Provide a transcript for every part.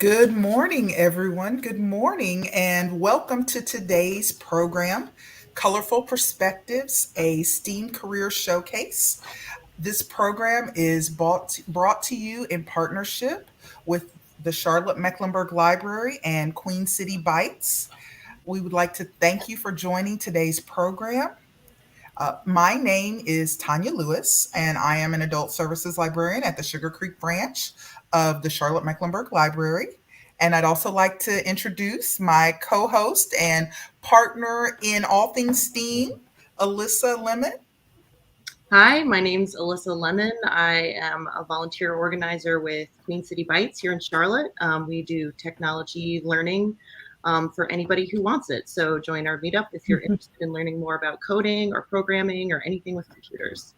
Good morning, everyone. Good morning, and welcome to today's program, Colorful Perspectives, a STEAM Career Showcase. This program is brought to you in partnership with the Charlotte Mecklenburg Library and Queen City Bites. We would like to thank you for joining today's program. My name is Tanya Lewis, and I am an adult services librarian at the Sugar Creek branch of the Charlotte Mecklenburg Library. And I'd also like to introduce my co host and partner in all things STEAM, Alyssa Lemon. Hi, my name's Alyssa Lemon. I am a volunteer organizer with Queen City Bites here in Charlotte. We do technology learning for anybody who wants it. So join our meetup if you're interested in learning more about coding or programming or anything with computers.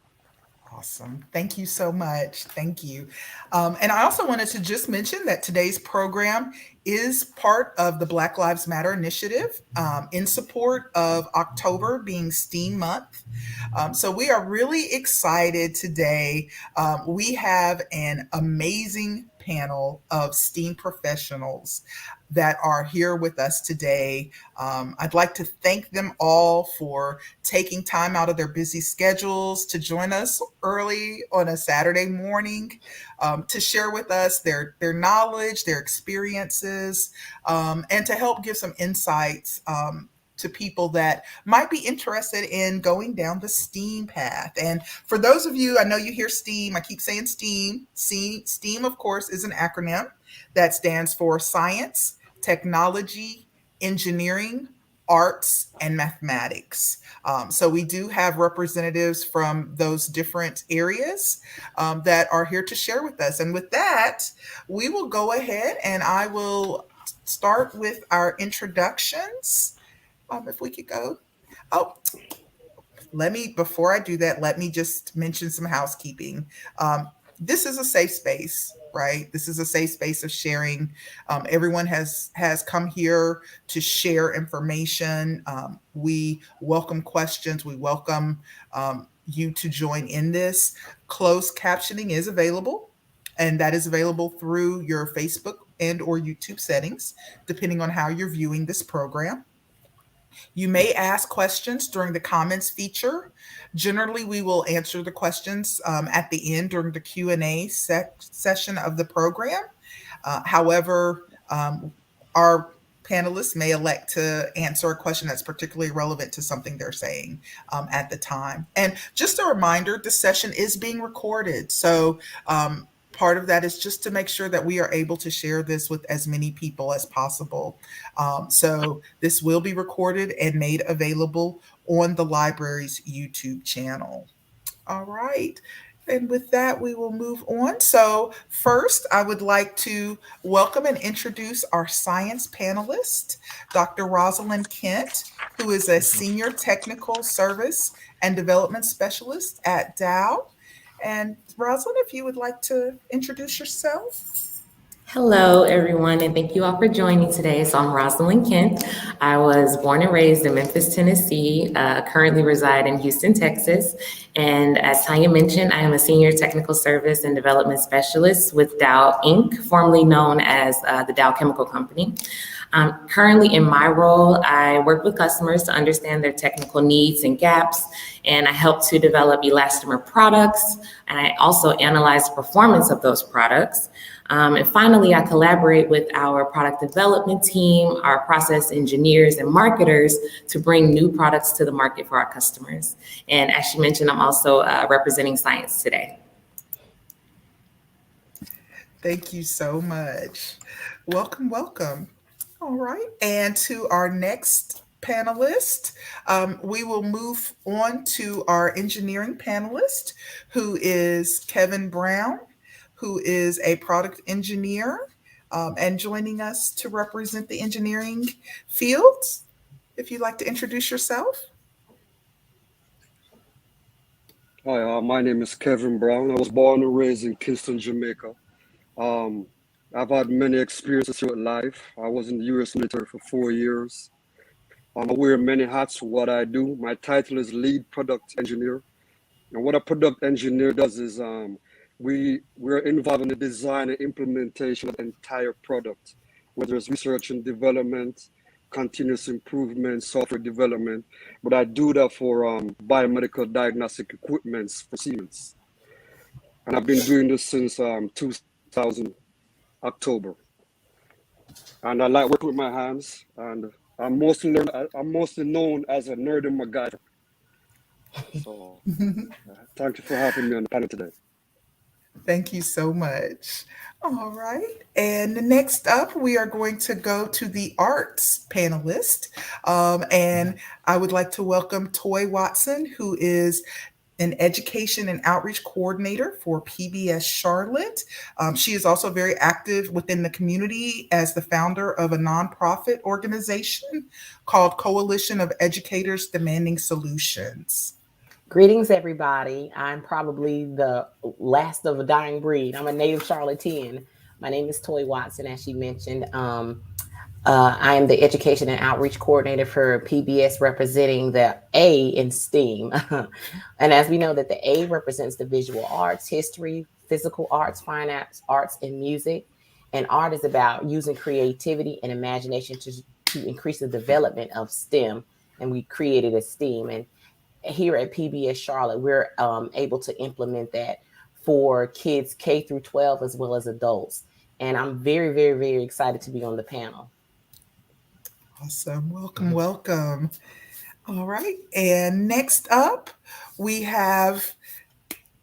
Awesome. Thank you so much. Thank you. And I also wanted to just mention that today's program is part of the Black Lives Matter initiative in support of October being STEAM Month. So we are really excited today. We have an amazing panel of STEAM professionals that are here with us today. I'd like to thank them all for taking time out of their busy schedules to join us early on a Saturday morning to share with us their knowledge, their experiences, and to help give some insights to people that might be interested in going down the STEAM path. And for those of you, I know you hear STEAM, I keep saying STEAM. STEAM, of course, is an acronym that stands for science, technology, engineering, arts, and mathematics. So we do have representatives from those different areas that are here to share with us. And with that, we will go ahead and I will start with our introductions. If we could go. Oh, before I do that, let me just mention some housekeeping. This is a safe space, right? This is a safe space of sharing. Everyone has come here to share information. We welcome questions. We welcome you to join in this. Closed captioning is available, and that is available through your Facebook and or YouTube settings, depending on how you're viewing this program. You may ask questions during the comments feature. Generally, we will answer the questions at the end during the Q&A session of the program. However, our panelists may elect to answer a question that's particularly relevant to something they're saying at the time. And just a reminder, this session is being recorded. So part of that is just to make sure that we are able to share this with as many people as possible. So this will be recorded and made available on the library's YouTube channel. All right. And with that, we will move on. So, first, I would like to welcome and introduce our science panelist, Dr. Rosalind Kent, who is a senior technical service and development specialist at Dow. And Rosalind, if you would like to introduce yourself. Hello, everyone, and thank you all for joining today. So I'm Rosalind Kent. I was born and raised in Memphis, Tennessee, currently reside in Houston, Texas. And as Tanya mentioned, I am a senior technical service and development specialist with Dow Inc., formerly known as the Dow Chemical Company. Currently in my role, I work with customers to understand their technical needs and gaps, and I help to develop elastomer products, and I also analyze the performance of those products. And finally, I collaborate with our product development team, our process engineers and marketers to bring new products to the market for our customers. And as she mentioned, I'm also representing science today. Thank you so much. Welcome, welcome. All right. And to our next panelist, we will move on to our engineering panelist, who is Kevin Brown, who is a product engineer and joining us to represent the engineering field. If you'd like to introduce yourself. Hi, my name is Kevin Brown. I was born and raised in Kingston, Jamaica. Um, I've had many experiences throughout life. I was in the U.S. military for 4 years. I wear many hats for what I do. My title is lead product engineer. And what a product engineer does is we're involved in the design and implementation of the entire product, whether it's research and development, continuous improvement, software development. But I do that for biomedical diagnostic equipments for Siemens, and I've been doing this since 2000 October. And I like working with my hands, and I'm mostly known as a nerd in MacGyver. So thank you for having me on the panel today. Thank you so much. All right. And next up, we are going to go to the arts panelist. And I would like to welcome Toy Watson, who is an education and outreach coordinator for PBS Charlotte. She is also very active within the community as the founder of a nonprofit organization called Coalition of Educators Demanding Solutions. Greetings, everybody. I'm probably the last of a dying breed. I'm a native Charlottean. My name is Toy Watson, as she mentioned. I am the Education and Outreach Coordinator for PBS, representing the A in STEAM. And as we know that the A represents the visual arts, history, physical arts, fine arts, and music. And art is about using creativity and imagination to increase the development of STEM. And we created a STEAM. And here at PBS Charlotte, we're able to implement that for kids K through 12 as well as adults. And I'm very, very, very excited to be on the panel. Awesome. Welcome, welcome. All right. And next up, we have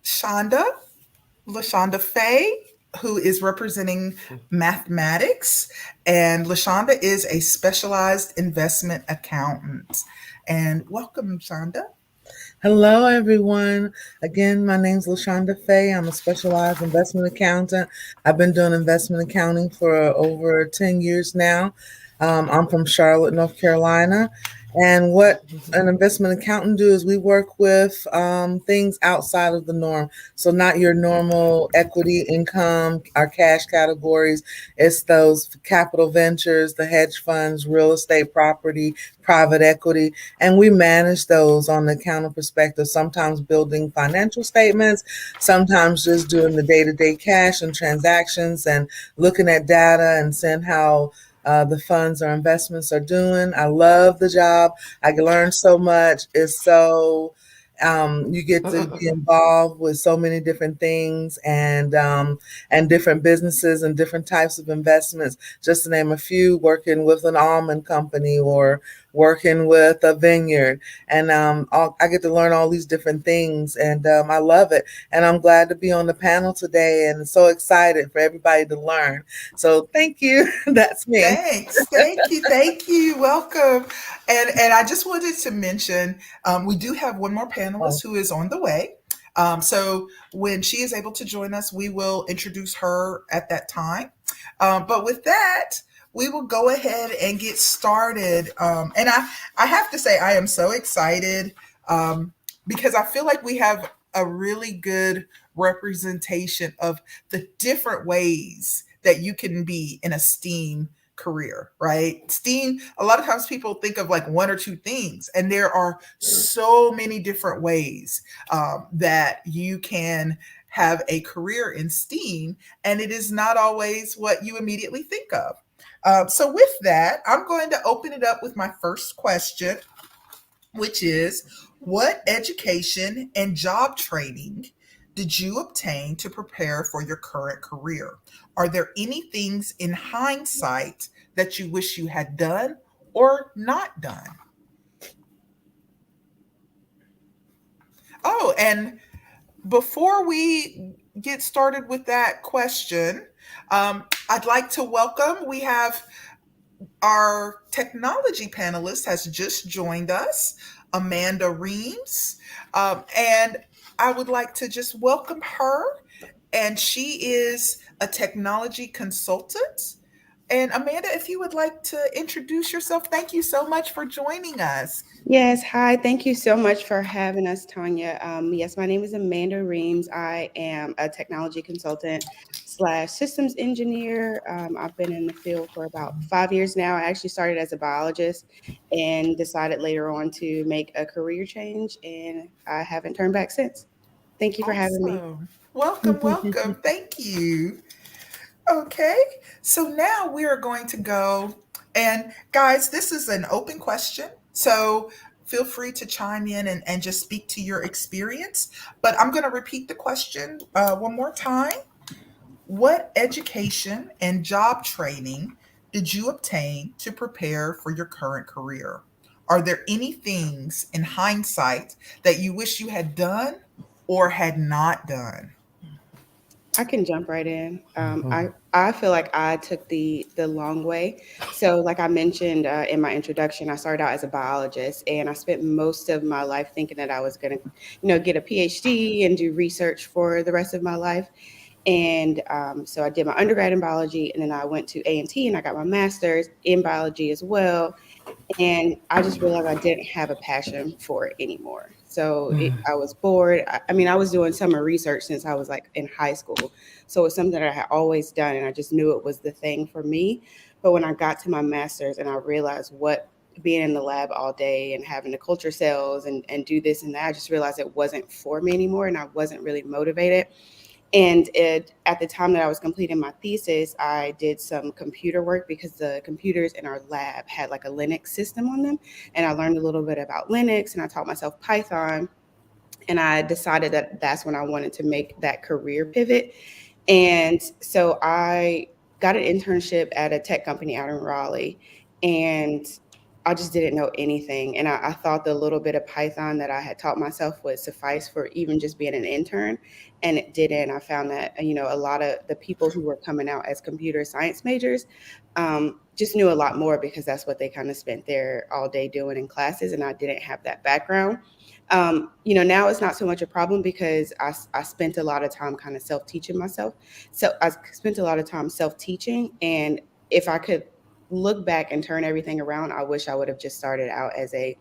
LaShonda Faye, who is representing mathematics. And LaShonda is a specialized investment accountant. And welcome, Shonda. Hello, everyone. Again, my name's LaShonda Faye. I'm a specialized investment accountant. I've been doing investment accounting for over 10 years now. I'm from Charlotte, North Carolina. And what an investment accountant do is we work with things outside of the norm. So not your normal equity income, our cash categories. It's those capital ventures, the hedge funds, real estate property, private equity. And we manage those on the accounting perspective, sometimes building financial statements, sometimes just doing the day-to-day cash and transactions and looking at data and seeing how the funds or investments are doing. I love the job. I learn so much. It's so you get to be involved with so many different things and different businesses and different types of investments. Just to name a few, working with an almond company or working with a vineyard, and I get to learn all these different things, and I love it. And I'm glad to be on the panel today, and so excited for everybody to learn. So thank you. That's me. Thanks. Thank you. Welcome. And I just wanted to mention we do have one more panelist who is on the way. So when she is able to join us, we will introduce her at that time. But with that, we will go ahead and get started. And I have to say, I am so excited because I feel like we have a really good representation of the different ways that you can be in a STEAM career, right? STEAM, a lot of times people think of like one or two things, and there are so many different ways that you can have a career in STEAM, and it is not always what you immediately think of. So with that, I'm going to open it up with my first question, which is, what education and job training did you obtain to prepare for your current career? Are there any things in hindsight that you wish you had done or not done? Oh, and before we get started with that question, I'd like to welcome, we have our technology panelist has just joined us, Amanda Reams. And I would like to just welcome her. And she is a technology consultant. And Amanda, if you would like to introduce yourself, thank you so much for joining us. Yes, hi. Thank you so much for having us, Tanya. Yes, my name is Amanda Reams. I am a technology consultant / systems engineer. I've been in the field for about 5 years now. I actually started as a biologist and decided later on to make a career change, and I haven't turned back since. Thank you for having me. Welcome, welcome. Thank you. Okay, so now we are going to go, and guys, this is an open question. So feel free to chime in and just speak to your experience. But I'm going to repeat the question one more time. What education and job training did you obtain to prepare for your current career? Are there any things in hindsight that you wish you had done or had not done? I can jump right in. I feel like I took the long way. So, like I mentioned in my introduction, I started out as a biologist, and I spent most of my life thinking that I was going to, get a PhD and do research for the rest of my life. And so I did my undergrad in biology, and then I went to A&T and I got my master's in biology as well. And I just realized I didn't have a passion for it anymore. So I was bored. I mean, I was doing summer research since I was like in high school. So it's something that I had always done, and I just knew it was the thing for me. But when I got to my master's and I realized what being in the lab all day and having to culture cells and do this and that, I just realized it wasn't for me anymore, and I wasn't really motivated. And at the time that I was completing my thesis, I did some computer work because the computers in our lab had like a Linux system on them. And I learned a little bit about Linux, and I taught myself Python. And I decided that that's when I wanted to make that career pivot. And so I got an internship at a tech company out in Raleigh, and I just didn't know anything. And I thought the little bit of Python that I had taught myself would suffice for even just being an intern. And it didn't. I found that, a lot of the people who were coming out as computer science majors just knew a lot more because that's what they kind of spent there all day doing in classes. And I didn't have that background. Now it's not so much a problem because I spent a lot of time kind of self-teaching myself. So I spent a lot of time self-teaching. And if I could look back and turn everything around, I wish I would have just started out as a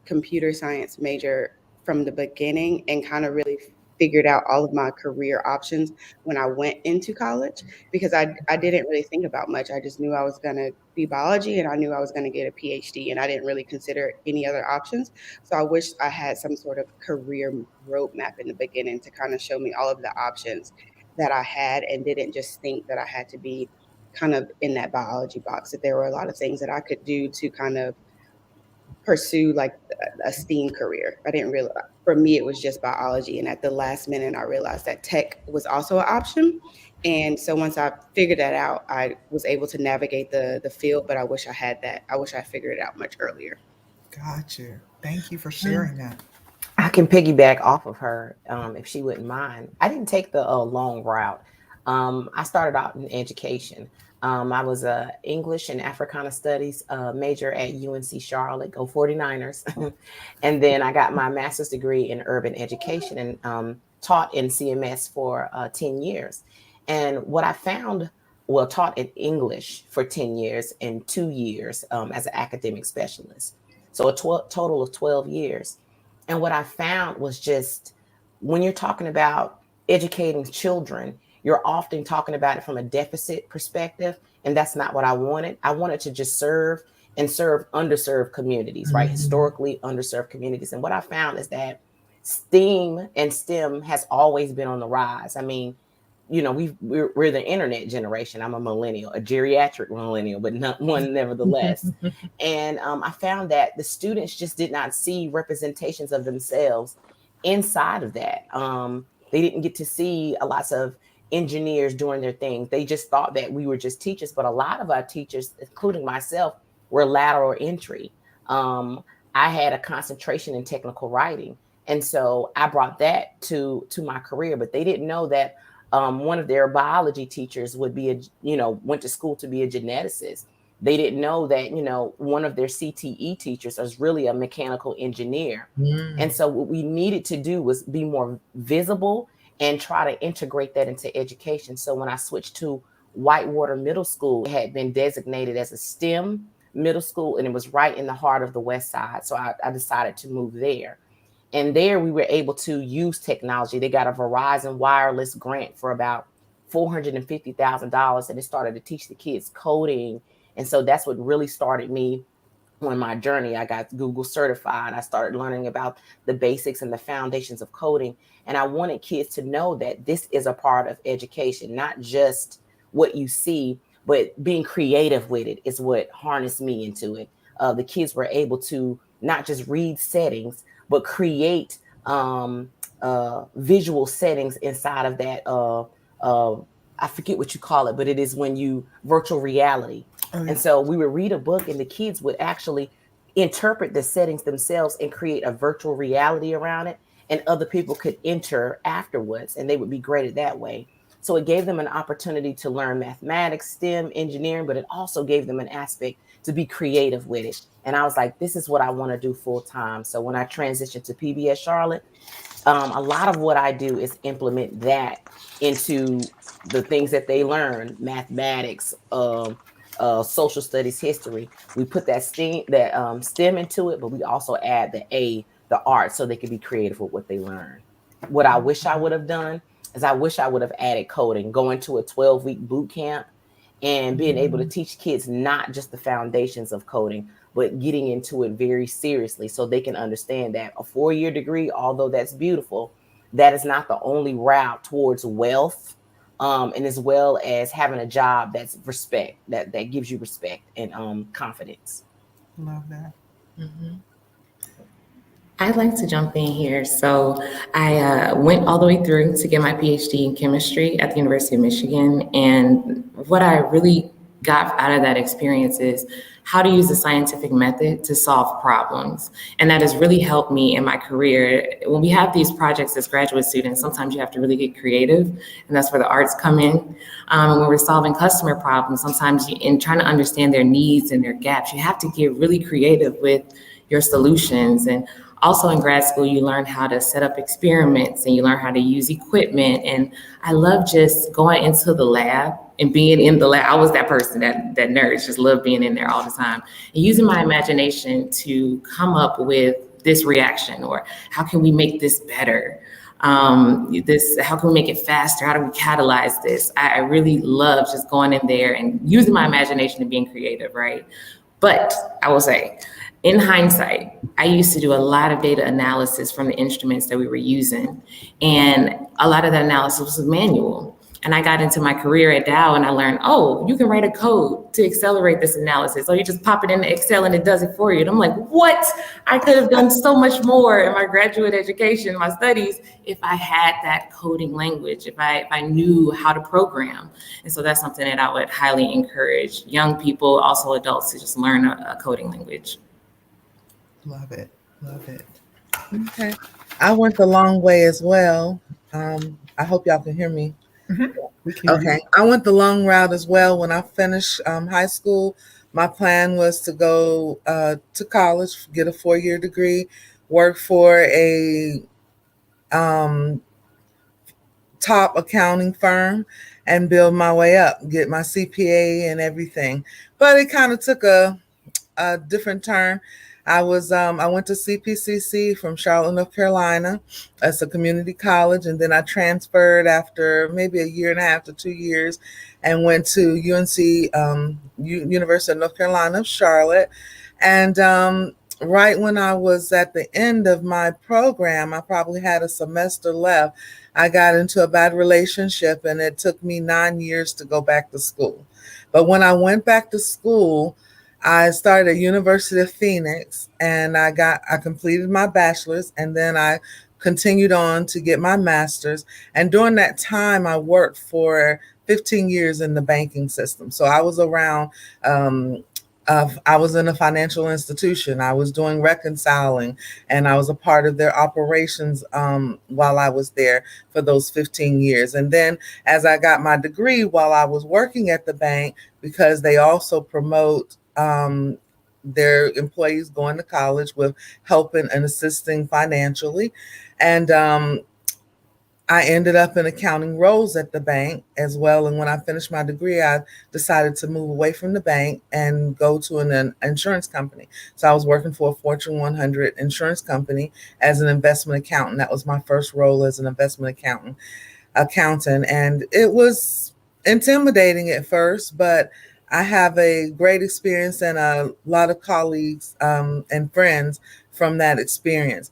computer science major from the beginning and kind of really figured out all of my career options when I went into college because I didn't really think about much. I just knew I was going to be biology and I knew I was going to get a PhD and I didn't really consider any other options. So I wish I had some sort of career roadmap in the beginning to kind of show me all of the options that I had and didn't just think that I had to be kind of in that biology box, that there were a lot of things that I could do to kind of pursue like a STEAM career. I didn't realize for me it was just biology. And at the last minute I realized that tech was also an option. And so once I figured that out, I was able to navigate the field, but I wish I had that. I wish I figured it out much earlier. Gotcha. Thank you for sharing that. I can piggyback off of her if she wouldn't mind. I didn't take the long route. I started out in education. I was a English and Africana Studies major at UNC Charlotte, go 49ers. And then I got my master's degree in urban education and taught in CMS for 10 years. And what I found, well, taught in English for 10 years and 2 years as an academic specialist. So a total of 12 years. And what I found was just when you're talking about educating children, you're often talking about it from a deficit perspective. And that's not what I wanted. I wanted to just serve and serve underserved communities, right? Historically underserved communities. And what I found is that STEAM and STEM has always been on the rise. I mean, we're the internet generation. I'm a millennial, a geriatric millennial, but not one nevertheless. And I found that the students just did not see representations of themselves inside of that. They didn't get to see lots of engineers doing their thing. They just thought that we were just teachers, but a lot of our teachers, including myself, were lateral entry. I had a concentration in technical writing. And so I brought that to my career, but they didn't know that one of their biology teachers would be went to school to be a geneticist. They didn't know that, one of their CTE teachers was really a mechanical engineer. And so what we needed to do was be more visible and try to integrate that into education. So when I switched to Whitewater Middle School, it had been designated as a STEM middle school, and it was right in the heart of the West Side. So I decided to move there. And there we were able to use technology. They got a Verizon wireless grant for about $450,000, and it started to teach the kids coding. And so that's what really started me on my journey, I got Google certified. I started learning about the basics and the foundations of coding. And I wanted kids to know that this is a part of education, not just what you see, but being creative with it is what harnessed me into it. The kids were able to not just read settings, but create visual settings inside of that. I forget what you call it, but it is when you virtual reality. Oh, yeah. And so we would read a book and the kids would actually interpret the settings themselves and create a virtual reality around it. And other people could enter afterwards and they would be graded that way. So it gave them an opportunity to learn mathematics, STEM, engineering, but it also gave them an aspect to be creative with it. And I was like, this is what I want to do full time. So when I transitioned to PBS Charlotte, a lot of what I do is implement that into the things that they learn, mathematics, social studies, history. We put that STEM into it, but we also add the art, so they can be creative with what they learn. What I wish I would have done is I wish I would have added coding, going to a 12-week boot camp and being able to teach kids not just the foundations of coding, but getting into it very seriously so they can understand that a 4-year degree, although that's beautiful, that is not the only route towards wealth. And as well as having a job that's respect, that gives you respect and confidence. Love that. Mm-hmm. I'd like to jump in here. So I went all the way through to get my PhD in chemistry at the University of Michigan. And what I really got out of that experience is how to use the scientific method to solve problems. And that has really helped me in my career. When we have these projects as graduate students, sometimes you have to really get creative, and that's where the arts come in. When we're solving customer problems, sometimes in trying to understand their needs and their gaps, you have to get really creative with your solutions. And also in grad school, you learn how to set up experiments and you learn how to use equipment. And I love just going into the lab and being in the lab. I was that person, that nerd, just loved being in there all the time. And using my imagination to come up with this reaction, or how can we make this better? How can we make it faster? How do we catalyze this? I really love just going in there and using my imagination and being creative, right? But I will say, in hindsight, I used to do a lot of data analysis from the instruments that we were using. And a lot of that analysis was manual. And I got into my career at Dow and I learned, oh, you can write a code to accelerate this analysis. So you just pop it into Excel and it does it for you. And I'm like, what? I could have done so much more in my graduate education, my studies, if I had that coding language, if I knew how to program. And so that's something that I would highly encourage young people, also adults, to just learn a coding language. Love it. Love it. Okay. I went the long way as well. I hope y'all can hear me. Mm-hmm. Okay. I went the long route as well. When I finished high school, my plan was to go to college, get a 4-year degree, work for a top accounting firm, and build my way up, get my CPA and everything. But it kind of took a different turn. I went to CPCC from Charlotte, North Carolina. That's a community college. And then I transferred after maybe a year and a half to 2 years and went to UNC, University of North Carolina, Charlotte. And right when I was at the end of my program, I probably had a semester left, I got into a bad relationship and it took me 9 years to go back to school. But when I went back to school, I started at University of Phoenix and I completed my bachelor's, and then I continued on to get my master's. And during that time, I worked for 15 years in the banking system. So I was around, I was in a financial institution. I was doing reconciling and I was a part of their operations while I was there for those 15 years. And then as I got my degree while I was working at the bank, because they also promote their employees going to college with helping and assisting financially. And I ended up in accounting roles at the bank as well. And when I finished my degree, I decided to move away from the bank and go to an insurance company. So I was working for a Fortune 100 insurance company as an investment accountant. That was my first role as an investment accountant. And it was intimidating at first, but I have a great experience and a lot of colleagues and friends from that experience.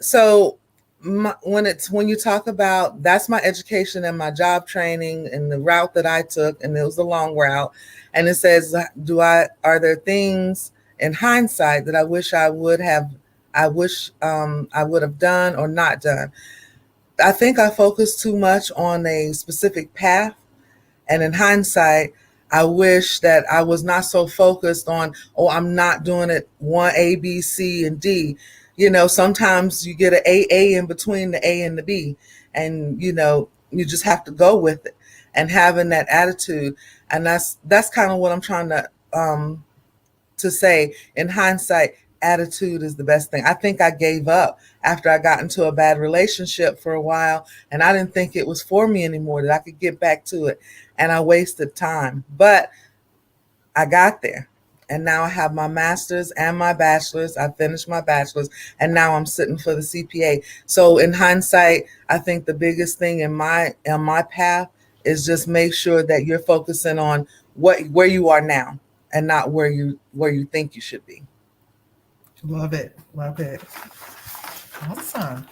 So when you talk about, that's my education and my job training and the route that I took, and it was a long route, and it says, are there things in hindsight that I wish I would have done or not done? I think I focused too much on a specific path, and in hindsight, I wish that I was not so focused on, oh, I'm not doing it one A, B, C, and D. Sometimes you get an A in between the A and the B, and you just have to go with it and having that attitude. And that's kind of what I'm trying to say. In hindsight, attitude is the best thing. I think I gave up after I got into a bad relationship for a while, and I didn't think it was for me anymore, that I could get back to it, and I wasted time. But I got there, and now I have my master's and my bachelor's. I finished my bachelor's, and now I'm sitting for the CPA. So in hindsight, I think the biggest thing in my path is just make sure that you're focusing on where you are now and not where you think you should be. Love it. Love it. Awesome.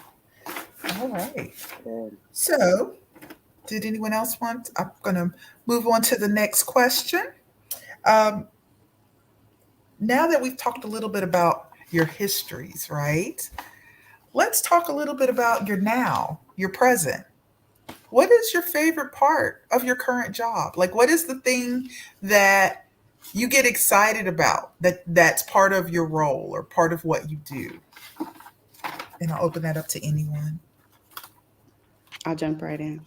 All right. So, did anyone else want? I'm going to move on to the next question. Now that we've talked a little bit about your histories, right? Let's talk a little bit about your now, your present. What is your favorite part of your current job? Like, what is the thing that you get excited about that's part of your role or part of what you do? And I'll open that up to anyone. I'll jump right in.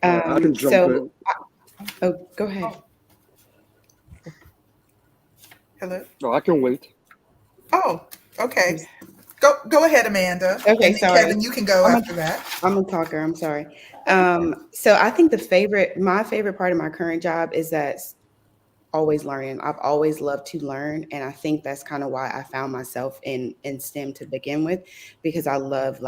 I can jump in. Oh, go ahead. Hello? No, I can wait. Oh, okay. Go ahead, Amanda. Okay, And then sorry. Kevin, you can go after that. I'm a talker. I'm sorry. So I think my favorite part of my current job is that always learning. I've always loved to learn, and I think that's kind of why I found myself in STEM to begin with, because I love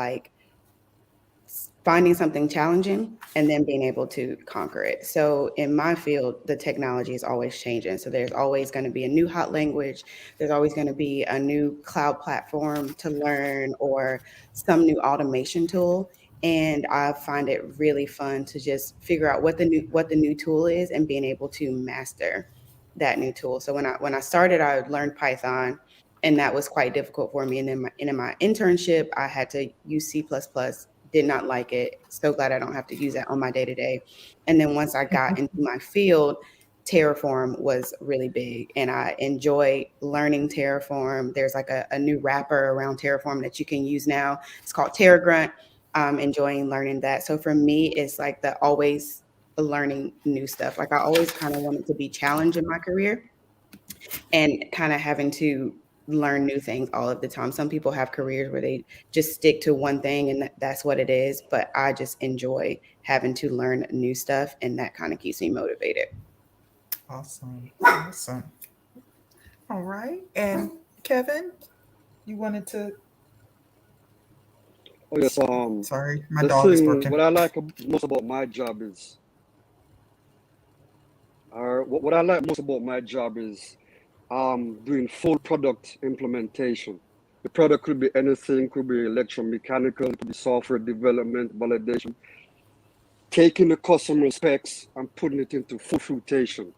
finding something challenging and then being able to conquer it. So in my field, the technology is always changing. So there's always going to be a new hot language. There's always going to be a new cloud platform to learn or some new automation tool. And I find it really fun to just figure out what the new tool is and being able to master that new tool. So when I started, I learned Python, and that was quite difficult for me. And then in my internship, I had to use C++. Did not like it. So glad I don't have to use that on my day-to-day. And then once I got into my field, Terraform was really big, and I enjoy learning Terraform. There's like a new wrapper around Terraform that you can use now. It's called TerraGrunt. I'm enjoying learning that. So for me, it's like always learning new stuff. Like I always kind of wanted to be challenged in my career and kind of having to learn new things all of the time. Some people have careers where they just stick to one thing and that's what it is. But I just enjoy having to learn new stuff, and that kind of keeps me motivated. Awesome. Awesome. All right. And Kevin, you wanted to? Oh yes. Sorry, my dog is barking. What I like most about my job is, what I like most about my job is doing full product implementation. The product could be anything, could be electromechanical, could be software development, validation. Taking the customer specs and putting it into full fruition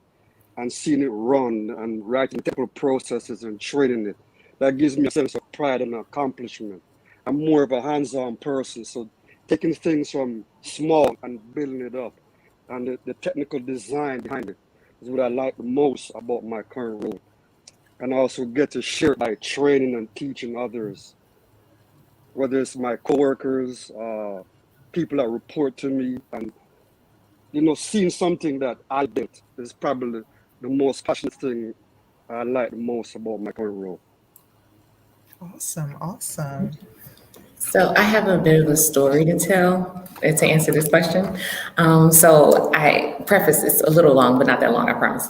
and seeing it run and writing technical processes and training it. That gives me a sense of pride and accomplishment. I'm more of a hands-on person, so taking things from small and building it up and the technical design behind it is what I like the most about my current role. And I also get to share by training and teaching others, whether it's my coworkers, people that report to me, and seeing something that I built is probably the most passionate thing I like the most about my current role. Awesome. Awesome. So I have a bit of a story to tell to answer this question. So I preface this a little long, but not that long, I promise.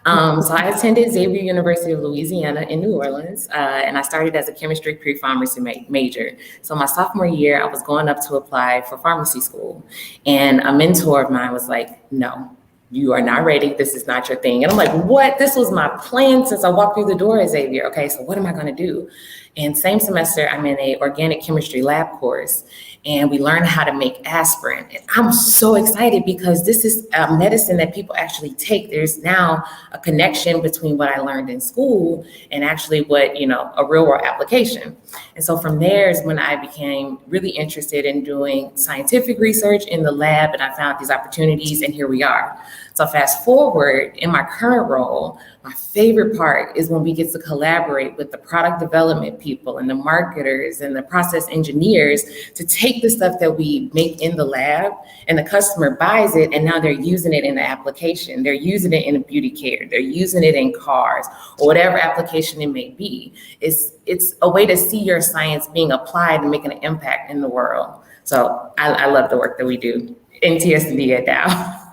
So I attended Xavier University of Louisiana in New Orleans, and I started as a chemistry pre-pharmacy major. So my sophomore year, I was going up to apply for pharmacy school, and a mentor of mine was like, no, you are not ready. This is not your thing. And I'm like, what? This was my plan since I walked through the door at Xavier. Okay, so what am I going to do? And same semester, I'm in a organic chemistry lab course, and we learn how to make aspirin. And I'm so excited because this is a medicine that people actually take. There's now a connection between what I learned in school and actually what, a real world application. And so from there is when I became really interested in doing scientific research in the lab, and I found these opportunities, and here we are. So fast forward, in my current role, my favorite part is when we get to collaborate with the product development people and the marketers and the process engineers to take the stuff that we make in the lab, and the customer buys it, and now they're using it in the application. They're using it in beauty care. They're using it in cars, or whatever application it may be. It's a way to see your science being applied and making an impact in the world. So I love the work that we do in TSD at Dow.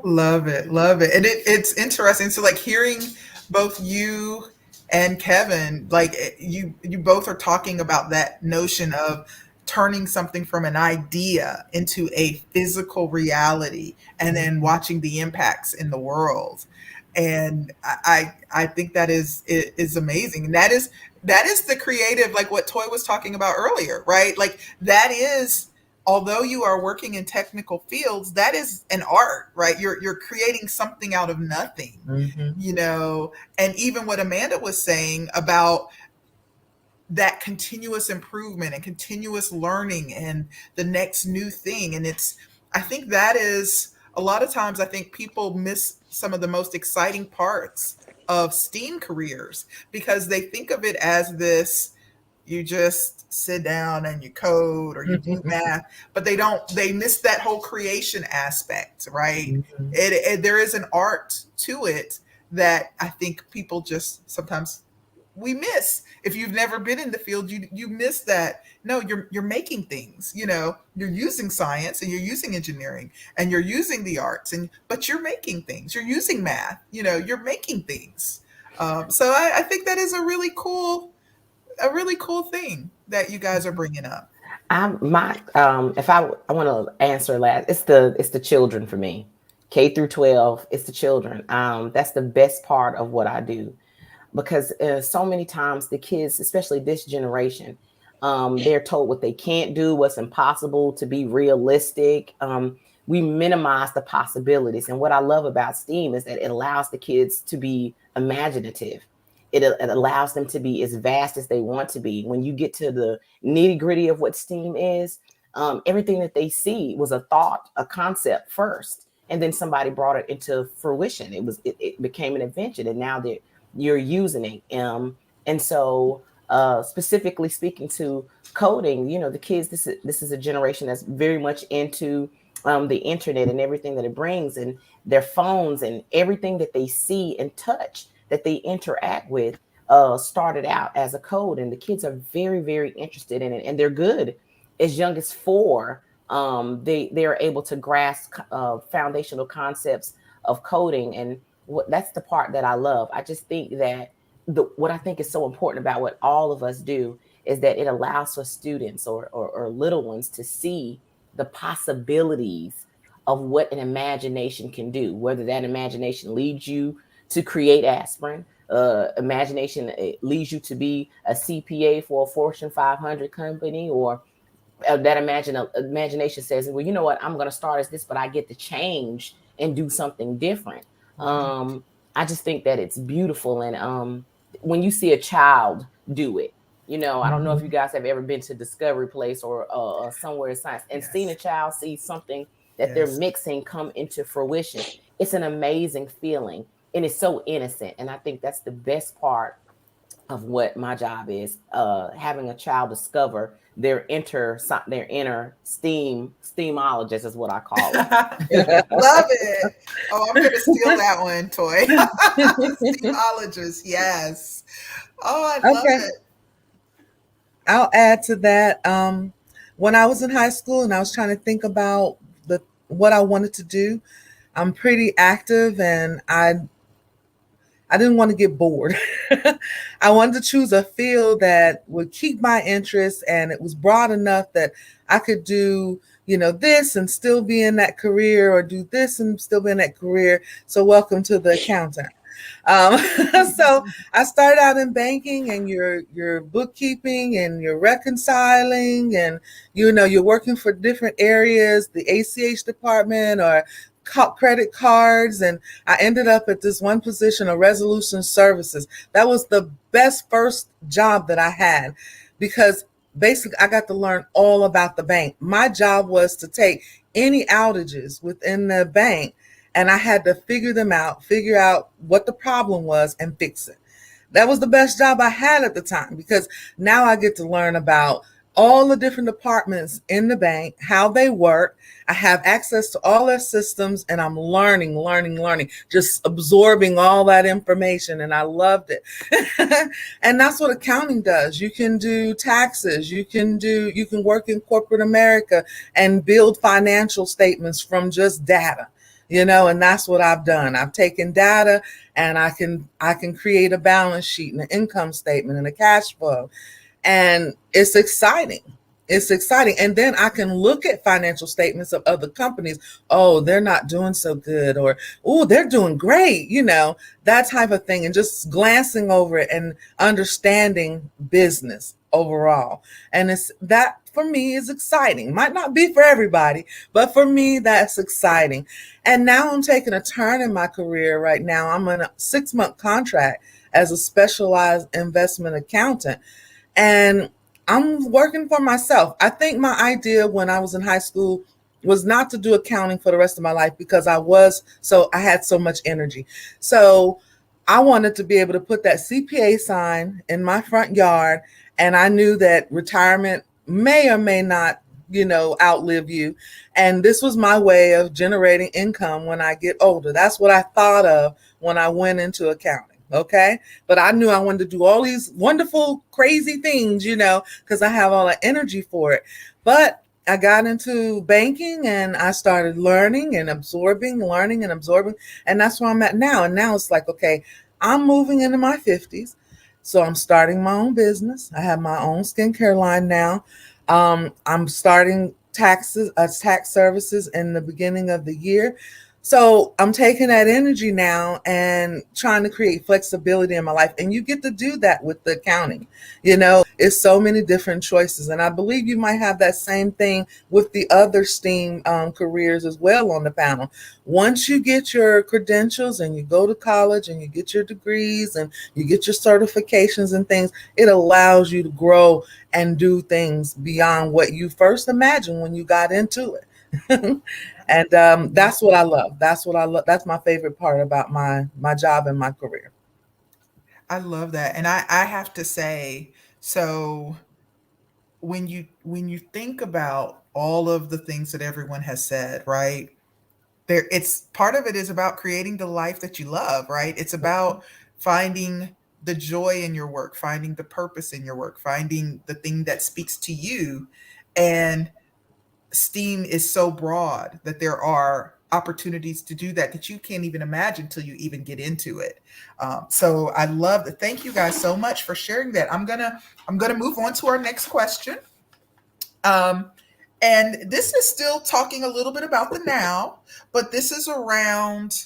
Love it. Love it. And it's interesting. So like hearing both you and Kevin, like you both are talking about that notion of turning something from an idea into a physical reality and then watching the impacts in the world. And I think that is amazing. And that is the creative, like what Toy was talking about earlier, right? Like that is, although you are working in technical fields, that is an art, right? You're creating something out of nothing, and even what Amanda was saying about that continuous improvement and continuous learning and the next new thing. And I think that is a lot of times, I think people miss some of the most exciting parts of STEAM careers because they think of it as this, you just sit down and you code or you do math, but they miss that whole creation aspect, right? There is an art to it that I think people just sometimes we miss. If you've never been in the field, you miss that. No, you're making things, you're using science and you're using engineering and you're using the arts, but you're making things, you're using math, you're making things. So I think that is a really cool thing that you guys are bringing up. If I want to answer last, it's the children for me. K through 12, it's the children. That's the best part of what I do, because so many times the kids, especially this generation, they're told what they can't do, what's impossible, to be realistic. We minimize the possibilities. And what I love about STEAM is that it allows the kids to be imaginative. It allows them to be as vast as they want to be. When you get to the nitty gritty of what STEAM is, everything that they see was a thought, a concept first, and then somebody brought it into fruition. It became an invention, and now you're using it. And so specifically speaking to coding, the kids, this is a generation that's very much into the internet and everything that it brings, and their phones and everything that they see and touch, that they interact with, started out as a code. And the kids are very, very interested in it, and they're good. As young as 4, they're able to grasp foundational concepts of coding. And that's the part that I love. I just think that what I think is so important about what all of us do is that it allows for students or little ones to see the possibilities of what an imagination can do, whether that imagination leads you to create aspirin, imagination leads you to be a CPA for a Fortune 500 company, or that imagination says, well, you know what, I'm going to start as this, but I get to change and do something different. I just think that it's beautiful. And when you see a child do it, I don't know if you guys have ever been to Discovery Place or somewhere in science and seen a child see something that they're mixing come into fruition. It's an amazing feeling, and it's so innocent. And I think that's the best part of what my job is, having a child discover their inner STEAmologist is what I call it. Love it. Oh, I'm going to steal that one, Toy. STEAmologist, yes. Oh, I love it. I'll add to that. When I was in high school and I was trying to think about what I wanted to do, I'm pretty active, and I didn't want to get bored. I wanted to choose a field that would keep my interest, and it was broad enough that I could do, this and still be in that career, or do this and still be in that career. So welcome to the accountant. Um, so I started out in banking, and you're bookkeeping and you're reconciling, and you're working for different areas, the ACH department or credit cards, and I ended up at this one position of resolution services. That was the best first job that I had, because basically I got to learn all about the bank. My job was to take any outages within the bank, and I had to figure out what the problem was and fix it. That was the best job I had at the time, because now I get to learn about all the different departments in the bank, how they work. I have access to all their systems, and I'm learning, just absorbing all that information, and I loved it. And that's what accounting does. You can do taxes, you can work in corporate America and build financial statements from just data. And that's what I've done. I've taken data, and I can create a balance sheet and an income statement and a cash flow. And it's exciting. It's exciting. And then I can look at financial statements of other companies. Oh, they're not doing so good, or, oh, they're doing great, that type of thing. And just glancing over it and understanding business overall. And that for me is exciting. Might not be for everybody, but for me, that's exciting. And now I'm taking a turn in my career right now. I'm on a 6-month contract as a specialized investment accountant. And I'm working for myself. I think my idea when I was in high school was not to do accounting for the rest of my life, because I had so much energy. So I wanted to be able to put that CPA sign in my front yard. And I knew that retirement may or may not, outlive you. And this was my way of generating income when I get older. That's what I thought of when I went into accounting. Okay. But I knew I wanted to do all these wonderful, crazy things, because I have all the energy for it. But I got into banking, and I started learning and absorbing. And that's where I'm at now. And now it's like, okay, I'm moving into my 50s. So I'm starting my own business. I have my own skincare line now. I'm starting tax services in the beginning of the year. So I'm taking that energy now and trying to create flexibility in my life. And you get to do that with the accounting. It's so many different choices. And I believe you might have that same thing with the other STEAM careers as well on the panel. Once you get your credentials and you go to college and you get your degrees and you get your certifications and things, it allows you to grow and do things beyond what you first imagined when you got into it. And that's what I love. That's That's my favorite part about my job and my career. I love that. And I have to say, so when you think about all of the things that everyone has said, right? It's part of it is about creating the life that you love, right? It's about finding the joy in your work, finding the purpose in your work, finding the thing that speaks to you. And STEAM is so broad that there are opportunities to do that you can't even imagine till you even get into it. So I love that. Thank you guys so much for sharing that. I'm gonna move on to our next question. Um, and this is still talking a little bit about the now, but this is around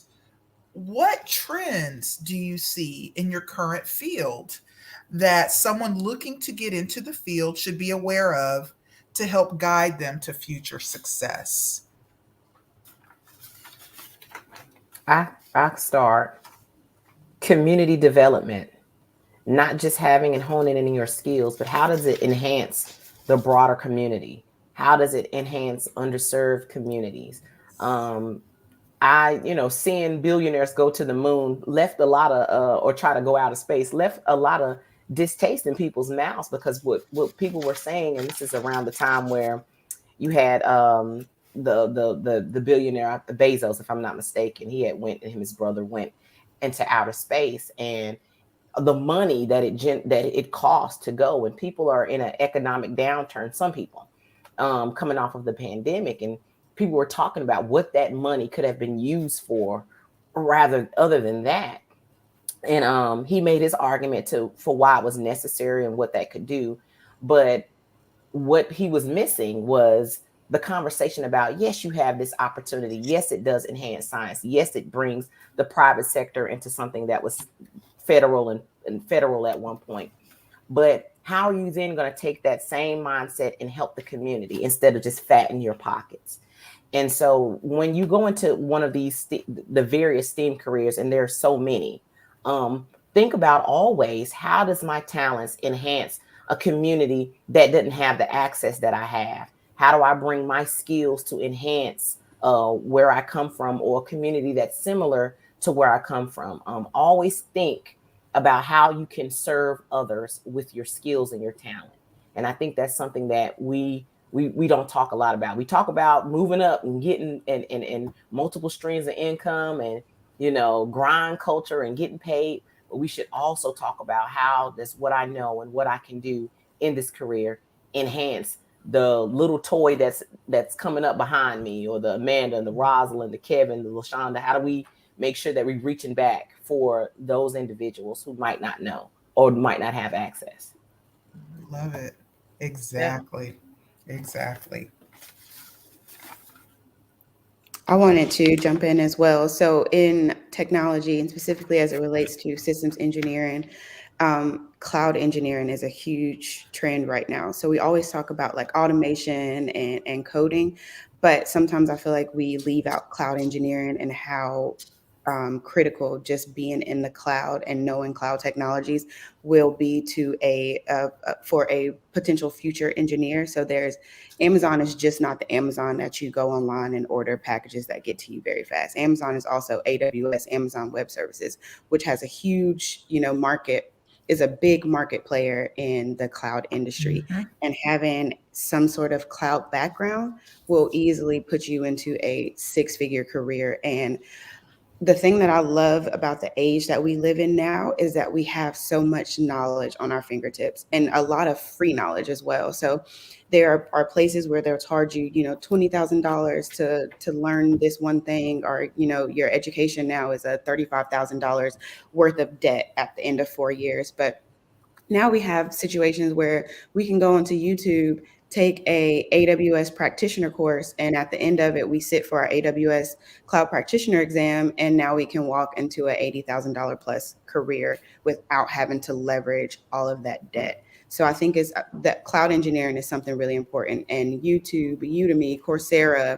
what trends do you see in your current field that someone looking to get into the field should be aware of to help guide them to future success? I start community development, not just having and honing in your skills, but how does it enhance the broader community? How does it enhance underserved communities? Seeing billionaires go to the moon left a lot of, or try to go out of space, left a lot of distaste in people's mouths, because what people were saying, and this is around the time where you had the billionaire Bezos, if I'm not mistaken, he had went, and him and his brother went into outer space, and the money that it costs to go, and people are in an economic downturn. Some people coming off of the pandemic, and people were talking about what that money could have been used for, rather other than that. And he made his argument for why it was necessary and what that could do. But what he was missing was the conversation about, yes, you have this opportunity. Yes, it does enhance science. Yes, it brings the private sector into something that was federal and federal at one point. But how are you then going to take that same mindset and help the community instead of just fatten your pockets? And so when you go into one of these, the various STEAM careers, and there are so many, think about always, how does my talents enhance a community that didn't have the access that I have? How do I bring my skills to enhance where I come from, or a community that's similar to where I come from? Always think about how you can serve others with your skills and your talent. And I think that's something that we don't talk a lot about. We talk about moving up and getting and multiple streams of income and, you know, grind culture and getting paid. But we should also talk about how does what I know and what I can do in this career enhance the little toy that's coming up behind me, or the Amanda and the Rosalind, the Kevin, the LaShonda. How do we make sure that we're reaching back for those individuals who might not know or might not have access? Love it. Exactly. Yeah. Exactly. I wanted to jump in as well. So, in technology, and specifically as it relates to systems engineering, cloud engineering is a huge trend right now. So, we always talk about like automation and coding, but sometimes I feel like we leave out cloud engineering and how critical just being in the cloud and knowing cloud technologies will be to for a potential future engineer. So there's Amazon is just not the Amazon that you go online and order packages that get to you very fast. Amazon is also AWS, Amazon Web Services, which has a huge, market, is a big market player in the cloud industry. Mm-hmm. And having some sort of cloud background will easily put you into a six-figure career. And the thing that I love about the age that we live in now is that we have so much knowledge on our fingertips, and a lot of free knowledge as well. So there are places where they'll charge you, $20,000 to learn this one thing, or your education now is a $35,000 worth of debt at the end of 4 years. But now we have situations where we can go onto YouTube, take a AWS practitioner course, and at the end of it, we sit for our AWS cloud practitioner exam, and now we can walk into an $80,000 plus career without having to leverage all of that debt. So I think is that cloud engineering is something really important, and YouTube, Udemy, Coursera,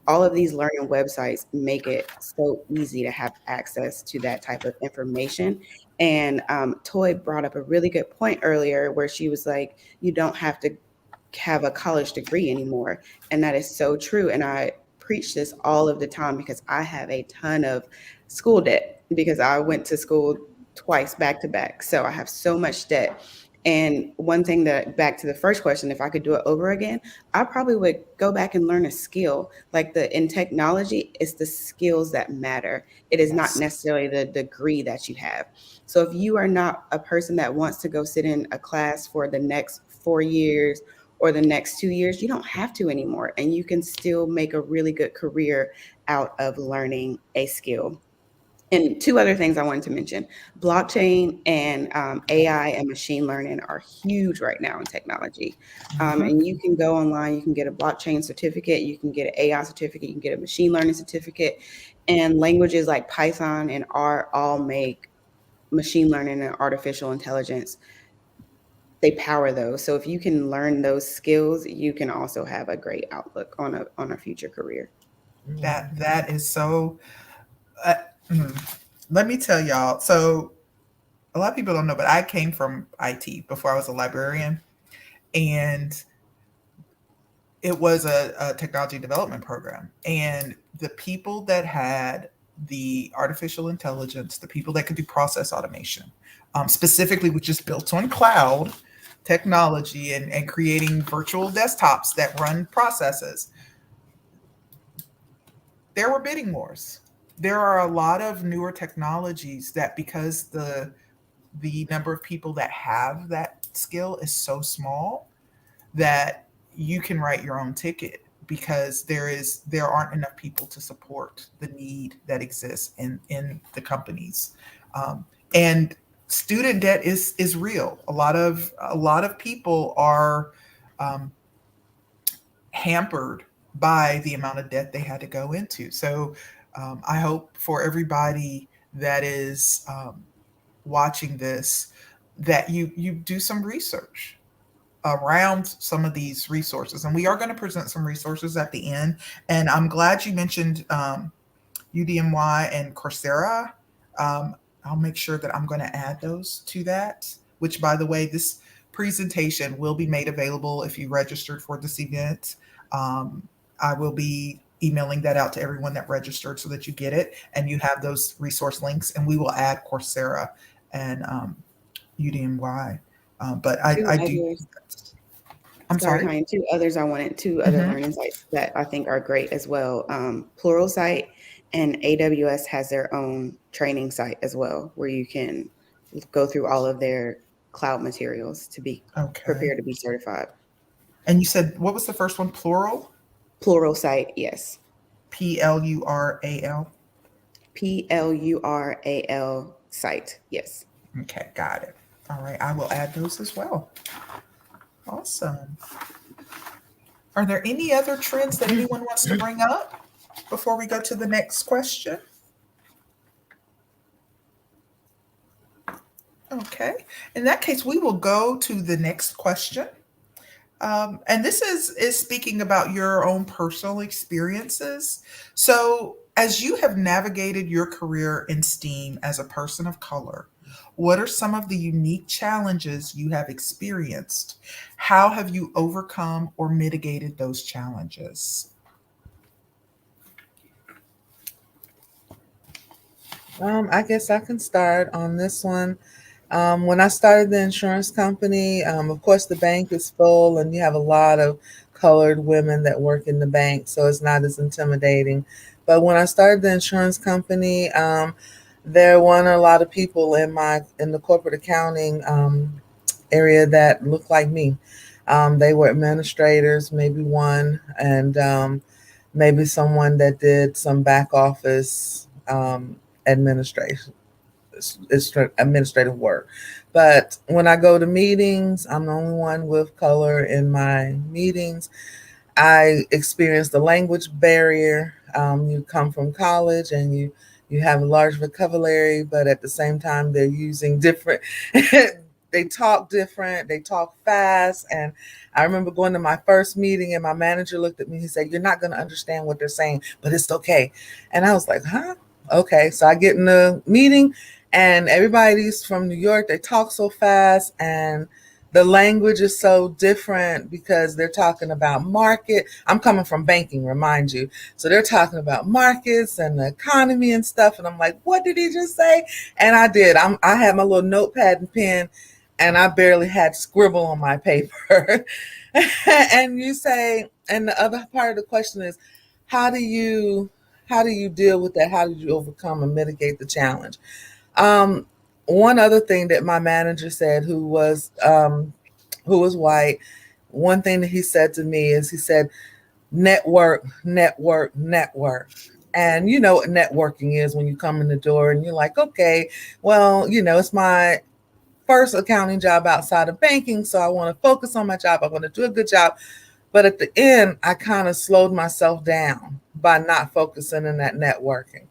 all of these learning websites make it so easy to have access to that type of information. And Toy brought up a really good point earlier where she was like, you don't have to have a college degree anymore. And that is so true. And I preach this all of the time because I have a ton of school debt because I went to school twice back to back. So I have so much debt. And one thing that, back to the first question, if I could do it over again, I probably would go back and learn a skill. Like in technology, it's the skills that matter. It is not Yes. necessarily the degree that you have. So if you are not a person that wants to go sit in a class for the next 4 years or the next 2 years, you don't have to anymore. And you can still make a really good career out of learning a skill. And two other things I wanted to mention: blockchain and AI and machine learning are huge right now in technology. Mm-hmm. And you can go online, you can get a blockchain certificate, you can get an AI certificate, you can get a machine learning certificate. And languages like Python and R all make machine learning and artificial intelligence, they power those. So if you can learn those skills, you can also have a great outlook on a future career. That is so. Uh, Let me tell y'all. So a lot of people don't know, but I came from IT before I was a librarian, and it was a technology development program. And the people that had the artificial intelligence, the people that could do process automation, specifically, which is built on cloud technology and creating virtual desktops that run processes, there were bidding wars. There are a lot of newer technologies that, because the number of people that have that skill is so small, that you can write your own ticket, because there aren't enough people to support the need that exists in the companies. And student debt is real. A lot of people are um, hampered by the amount of debt they had to go into. So I hope for everybody that is watching this that you do some research around some of these resources, and we are going to present some resources at the end. And I'm glad you mentioned UDMY and Coursera. Um, I'll make sure that I'm going to add those to that, which, by the way, this presentation will be made available if you registered for this event. I will be emailing that out to everyone that registered so that you get it and you have those resource links, and we will add Coursera and UDMY. But Two I do. others. I'm Sorry, sorry. Tanya. Two other Mhm. learning sites that I think are great as well. Pluralsight and AWS has their own training site as well, where you can go through all of their cloud materials to be Okay. prepared to be certified. And you said what was the first one? Plural? Pluralsight, yes. Plural. Plural site, yes. Okay, got it. All right, I will add those as well. Awesome. Are there any other trends that anyone wants to bring up before we go to the next question? Okay, in that case, we will go to the next question. And this is speaking about your own personal experiences. So, as you have navigated your career in STEAM as a person of color, what are some of the unique challenges you have experienced? How have you overcome or mitigated those challenges? I guess I can start on this one. When I started the insurance company, of course, the bank is full and you have a lot of colored women that work in the bank, so it's not as intimidating. But when I started the insurance company, there weren't a lot of people in the corporate accounting area that looked like me. They were administrators, maybe one, and maybe someone that did some back office administration administrative work. But when I go to meetings, I'm the only one with color in my meetings. I experienced the language barrier. You come from college and you have a large vocabulary, but at the same time they're using different. They talk different. They talk fast. And I remember going to my first meeting, and my manager looked at me. He said, "You're not going to understand what they're saying, but it's okay." And I was like, "Huh? Okay." So I get in the meeting, and everybody's from New York. They talk so fast, and the language is so different because they're talking about market. I'm coming from banking, remind you. So they're talking about markets and the economy and stuff. And I'm like, what did he just say? And I did. I had my little notepad and pen, and I barely had scribble on my paper. And you say, and the other part of the question is, how do you deal with that? How did you overcome and mitigate the challenge? Um, One other thing that my manager said, who was white, one thing that he said to me is, he said, network, network, network. And you know what networking is when you come in the door and you're like, okay, well, it's my first accounting job outside of banking, so I want to focus on my job. I want to do a good job. But at the end, I kind of slowed myself down by not focusing in that networking.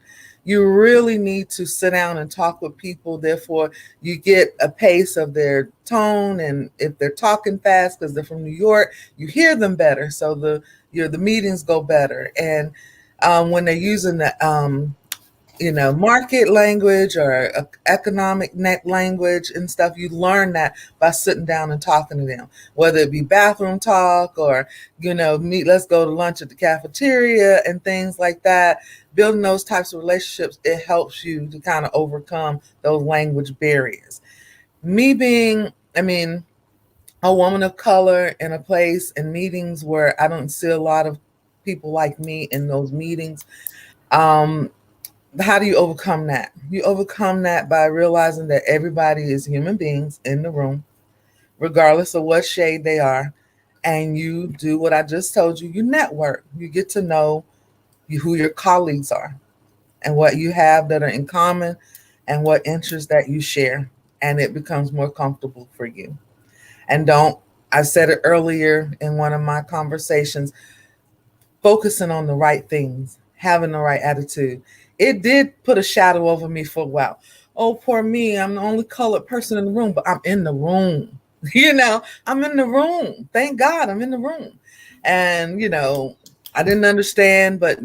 You really need to sit down and talk with people. Therefore, you get a pace of their tone, and if they're talking fast because they're from New York, you hear them better. So the meetings go better. And when they're using the market language or economic net language and stuff, you learn that by sitting down and talking to them, whether it be bathroom talk or, let's go to lunch at the cafeteria and things like that. Building those types of relationships, it helps you to kind of overcome those language barriers. Me being, a woman of color in a place in meetings where I don't see a lot of people like me in those meetings, how do you overcome that? You overcome that by realizing that everybody is human beings in the room, regardless of what shade they are. And you do what I just told you. You network. You get to know who your colleagues are and what you have that are in common. and what interests that you share, and it becomes more comfortable for you. And don't, I said it earlier in one of my conversations, focusing on the right things, having the right attitude. It did put a shadow over me for a while. Oh, poor me. I'm the only colored person in the room, but I'm in the room. I'm in the room. Thank God I'm in the room. And, I didn't understand, but,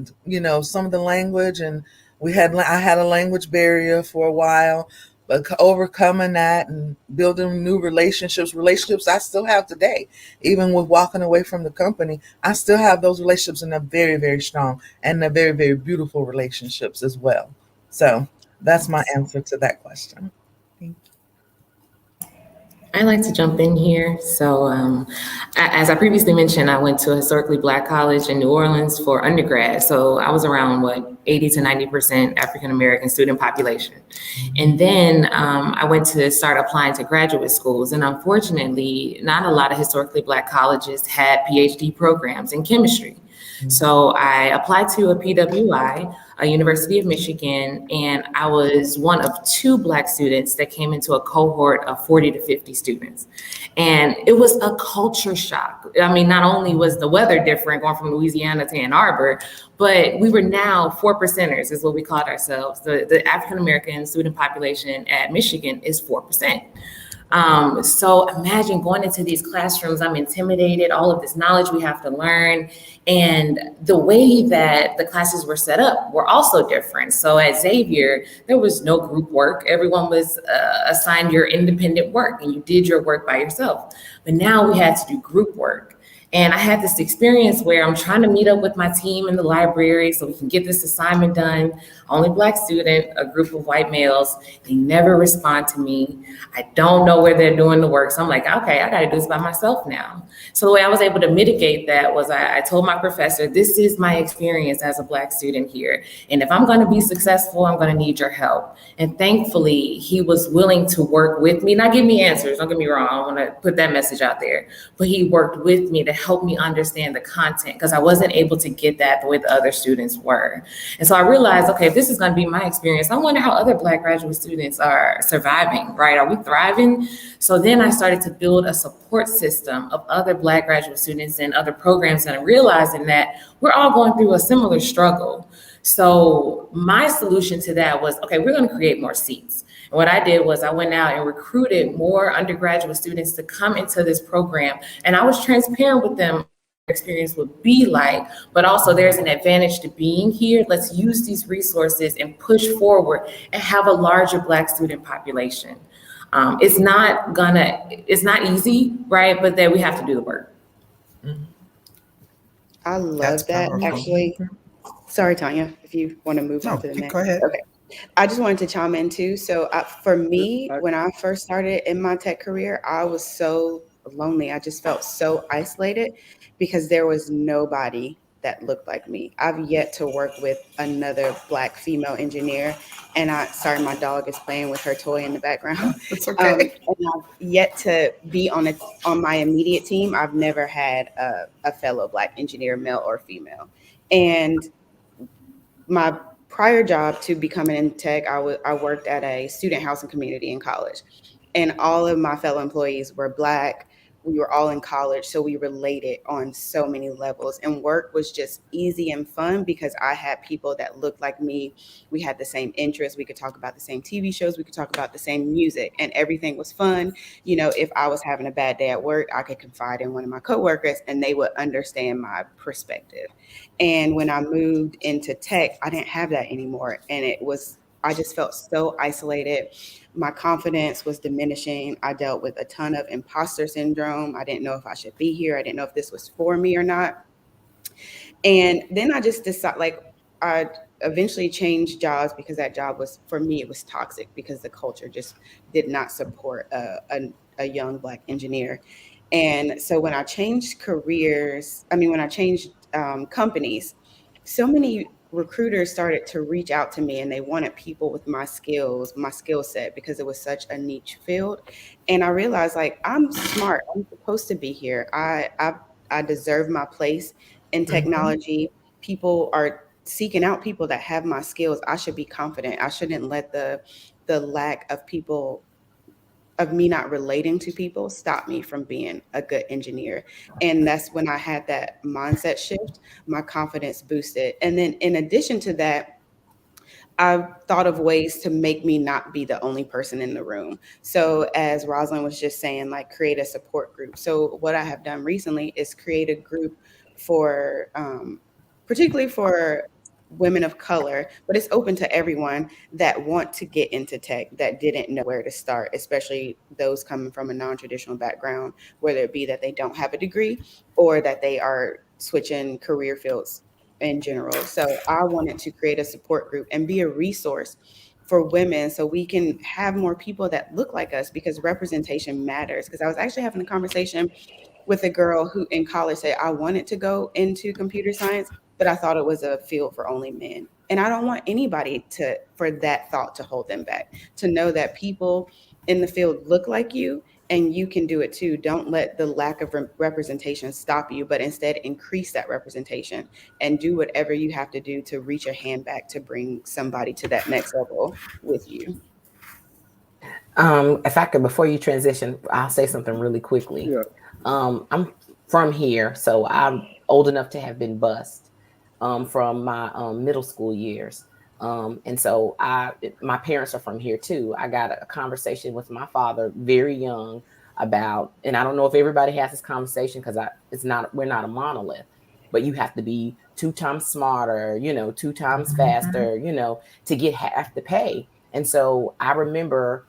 some of the language, and I had a language barrier for a while, but overcoming that and building new relationships I still have today, even with walking away from the company, I still have those relationships, and they're very, very strong, and they're very, very beautiful relationships as well. So that's my answer to that question. Thank I like to jump in here. So, as I previously mentioned, I went to a historically Black college in New Orleans for undergrad. So I was around 80 to 90% African American student population. And then I went to start applying to graduate schools. And unfortunately, not a lot of historically Black colleges had PhD programs in chemistry. So I applied to a PWI, a University of Michigan, and I was one of 2 Black students that came into a cohort of 40 to 50 students. And it was a culture shock. I mean, not only was the weather different going from Louisiana to Ann Arbor, but we were now 4%ers is what we called ourselves. The African American student population at Michigan is 4%. So imagine going into these classrooms, I'm intimidated, all of this knowledge we have to learn. And the way that the classes were set up were also different. So at Xavier, there was no group work. Everyone was assigned your independent work, and you did your work by yourself. But now we had to do group work. And I had this experience where I'm trying to meet up with my team in the library so we can get this assignment done. Only Black student, a group of white males. They never respond to me. I don't know where they're doing the work. So I'm like, okay, I got to do this by myself now. So the way I was able to mitigate that was I told my professor, this is my experience as a Black student here. And if I'm going to be successful, I'm going to need your help. And thankfully, he was willing to work with me, not give me answers. Don't get me wrong. I want to put that message out there. But he worked with me to help me understand the content, because I wasn't able to get that the way the other students were. And so I realized, okay, if this is going to be my experience, I wonder how other Black graduate students are surviving, right? Are we thriving? So then I started to build a support system of other Black graduate students and other programs, and I'm realizing that we're all going through a similar struggle. So my solution to that was, okay, we're going to create more seats. And what I did was I went out and recruited more undergraduate students to come into this program. And I was transparent with them experience would be like, but also there's an advantage to being here. Let's use these resources and push forward and have a larger Black student population. It's not easy, right? But then we have to do the work. I love That's that. powerful. Actually, sorry, Tanya, if you want to move on to the next. Go ahead. Okay. I just wanted to chime in too. So for me, when I first started in my tech career, I was so lonely. I just felt so isolated because there was nobody that looked like me. I've yet to work with another Black female engineer. And sorry, my dog is playing with her toy in the background. It's okay. And I've yet to be on my immediate team. I've never had a fellow Black engineer, male or female. And my prior job to becoming in tech, I worked at a student housing community in college. And all of my fellow employees were Black. We were all in college, so we related on so many levels. And work was just easy and fun because I had people that looked like me. We had the same interests. We could talk about the same TV shows. We could talk about the same music, and everything was fun. You know, if I was having a bad day at work, I could confide in one of my coworkers and they would understand my perspective. And when I moved into tech, I didn't have that anymore. And I just felt so isolated. My confidence was diminishing. I dealt with a ton of imposter syndrome. I didn't know if I should be here. I didn't know if this was for me or not. And then I just decided, I eventually changed jobs because that job was, for me, it was toxic because the culture just did not support a young Black engineer. And so when I changed companies, so many recruiters started to reach out to me and they wanted people with my skills, my skill set, because it was such a niche field. And I realized I'm smart. I'm supposed to be here. I deserve my place in technology. People are seeking out people that have my skills. I should be confident. I shouldn't let the the lack of people, of me not relating to people, stopped me from being a good engineer. And that's when I had that mindset shift, my confidence boosted. And then in addition to that, I've thought of ways to make me not be the only person in the room. So as Rosalind was just saying, like create a support group. So what I have done recently is create a group for, particularly for women of color, but it's open to everyone that want to get into tech that didn't know where to start, especially those coming from a non-traditional background, whether it be that they don't have a degree or that they are switching career fields in general. So I wanted to create a support group and be a resource for women so we can have more people that look like us, because representation matters. Because I was actually having a conversation with a girl who in college said, I wanted to go into computer science, but I thought it was a field for only men. And I don't want anybody to, for that thought to hold them back, to know that people in the field look like you and you can do it too. Don't let the lack of representation stop you, but instead increase that representation and do whatever you have to do to reach a hand back to bring somebody to that next level with you. If I could, before you transition, I'll say something really quickly. Yeah. I'm from here, so I'm old enough to have been bused from my middle school years. And so my parents are from here too. I got a conversation with my father very young about, and I don't know if everybody has this conversation because we're not a monolith, but you have to be 2 times smarter, 2 times faster, to get half the pay. And so I remember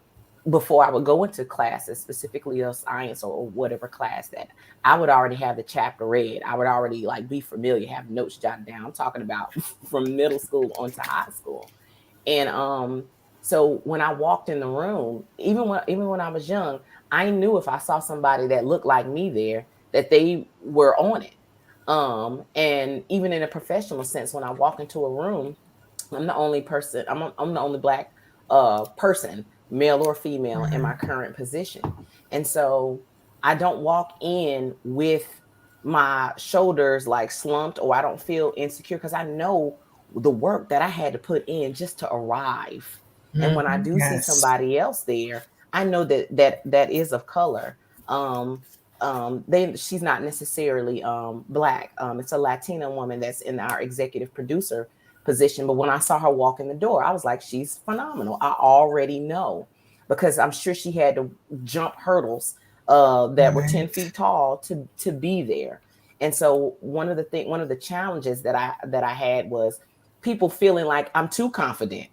before I would go into classes, specifically of science or whatever class, that I would already have the chapter read. I would already be familiar, have notes jotted down. I'm talking about from middle school onto high school. And so when I walked in the room, even when I was young, I knew if I saw somebody that looked like me there, that they were on it. And even in a professional sense, when I walk into a room, I'm the only person, I'm the only Black person, male or female, in my current position. And so I don't walk in with my shoulders slumped, or I don't feel insecure, because I know the work that I had to put in just to arrive. And when I do see somebody else there, I know that is of color. She's not necessarily Black. It's a Latina woman that's in our executive producer position. But when I saw her walk in the door, I was like, she's phenomenal. I already know, because I'm sure she had to jump hurdles that were 10 feet tall to be there. And so one of the challenges that I had was people feeling like I'm too confident.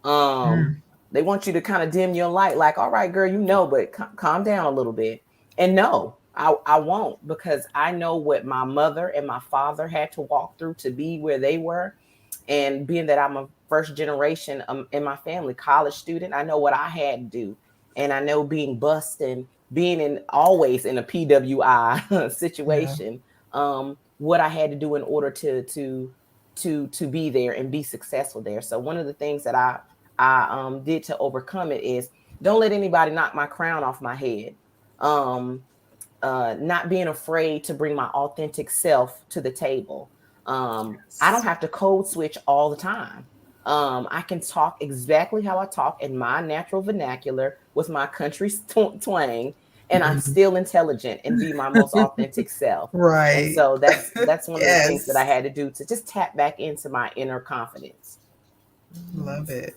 They want you to kind of dim your light, like, all right, girl, but calm down a little bit. And no, I won't, because I know what my mother and my father had to walk through to be where they were. And being that I'm a first generation in my family college student, I know what I had to do. And I know being bused and being always in a PWI situation, what I had to do in order to be there and be successful there. So one of the things that I did to overcome it is don't let anybody knock my crown off my head. Not being afraid to bring my authentic self to the table. I don't have to code switch all the time. I can talk exactly how I talk in my natural vernacular with my country twang, and I'm still intelligent and be my most authentic self. Right. And so that's one of the things that I had to do to just tap back into my inner confidence. Love it.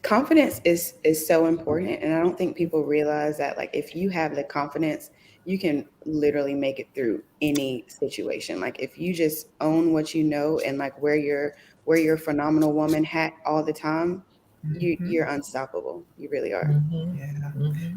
Confidence is so important, and I don't think people realize that if you have the confidence, you can literally make it through any situation. If you just own what you know and wear your phenomenal woman hat all the time, you're unstoppable. You really are. Yeah.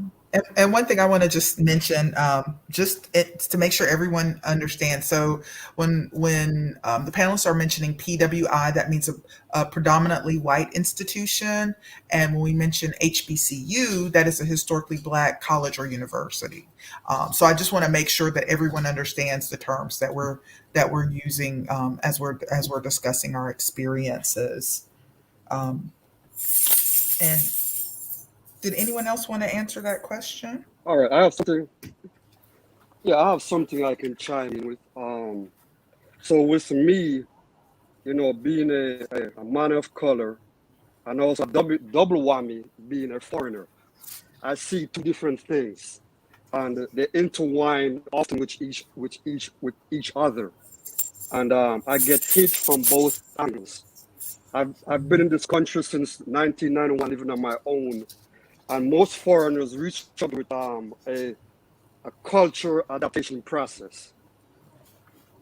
And one thing I want to just mention, to make sure everyone understands. So when the panelists are mentioning PWI, that means a predominantly white institution. And when we mention HBCU, that is a historically Black college or university. So I just want to make sure that everyone understands the terms that we're using as we're discussing our experiences. And did anyone else want to answer that question? All right, I have something. Yeah, I have something I can chime in with. So with me, being a man of color, and also double whammy being a foreigner. I see two different things, and they intertwine often with each other, and I get hit from both angles. I've been in this country since 1991, living on my own, and most foreigners reach out with a culture adaptation process.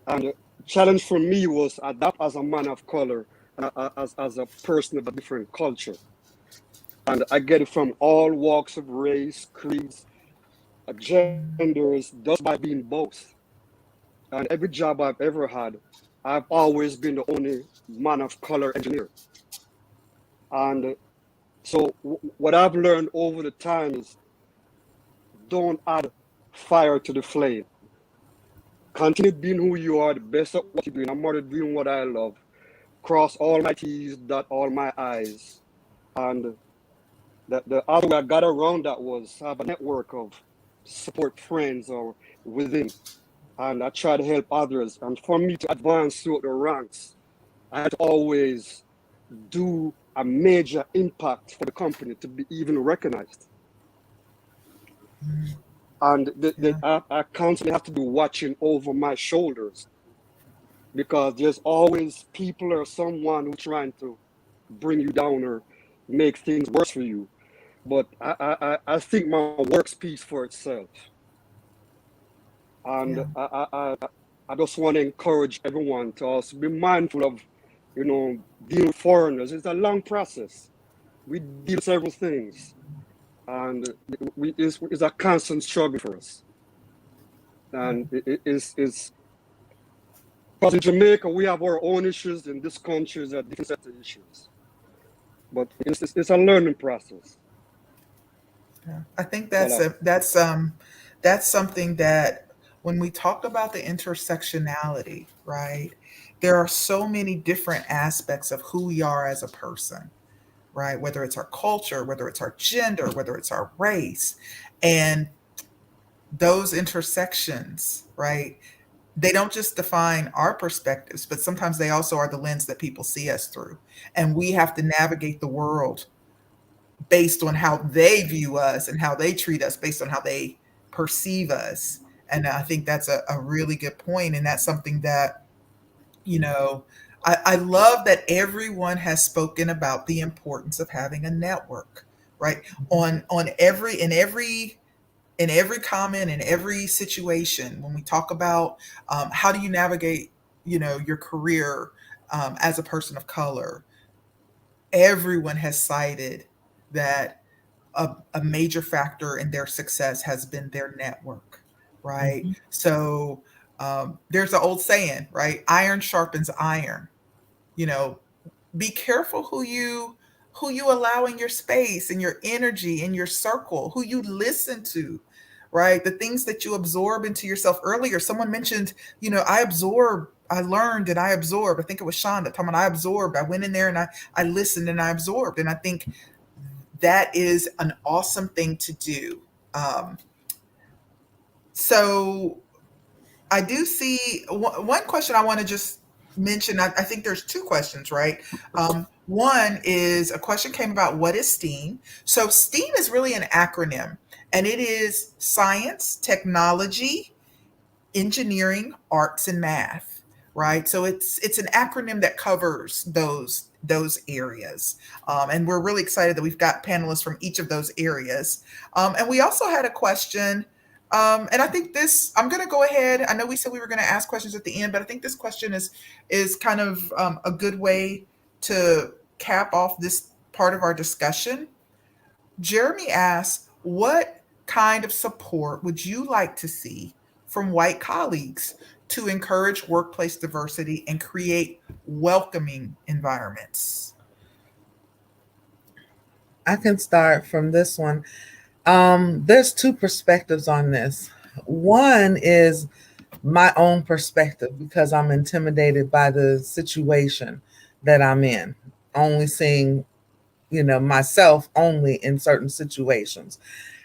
And the challenge for me was adapt as a man of color, as a person of a different culture. And I get it from all walks of race, creeds, genders, just by being both. And every job I've ever had, I've always been the only man of color engineer. And so what I've learned over the time is don't add fire to the flame. Continue being who you are, the best at what you're doing. I'm already doing what I love. Cross all my T's, dot all my I's. And the other way I got around that was have a network of support friends or within. And I try to help others. And for me to advance through the ranks, I had to always do a major impact for the company to be even recognized. And I constantly have to be watching over my shoulders because there's always people or someone who's trying to bring you down or make things worse for you. But I think my work speaks for itself. And Yeah. I just want to encourage everyone to also be mindful of, dealing with foreigners. It's a long process. We deal with several things, and it's a constant struggle for us. And it's because in Jamaica we have our own issues. In this country, is a different set of issues. But it's a learning process. Yeah. I think Voilà. that's something that when we talk about the intersectionality, right? There are so many different aspects of who we are as a person, right? Whether it's our culture, whether it's our gender, whether it's our race, and those intersections, right? They don't just define our perspectives, but sometimes they also are the lens that people see us through. And we have to navigate the world based on how they view us and how they treat us based on how they perceive us. And I think that's a really good point. And that's something that, you know, I love that everyone has spoken about the importance of having a network, right? On every comment, in every situation, when we talk about how do you navigate, your career as a person of color, everyone has cited that a major factor in their success has been their network, right? So there's an old saying, right? Iron sharpens iron. You know, be careful who you allow in your space and your energy in your circle, who you listen to, right? The things that you absorb into yourself. Earlier someone mentioned, I learned and I absorbed. I think it was Shonda talking about I absorbed. I went in there and I listened and I absorbed. And I think that is an awesome thing to do. So I do see one question I want to just mention. I think there's two questions, right? One is a question came about what is STEAM? So STEAM is really an acronym, and it is science, technology, engineering, arts, and math, right? So it's an acronym that covers those areas, and we're really excited that we've got panelists from each of those areas. And we also had a question, and I think this I'm going to go ahead. I know we said we were going to ask questions at the end, but I think this question is kind of a good way to cap off this part of our discussion. Jeremy asks, what kind of support would you like to see from white colleagues to encourage workplace diversity and create welcoming environments? I can start from this one. There's two perspectives on this. One is my own perspective because I'm intimidated by the situation that I'm in, only seeing, myself only in certain situations.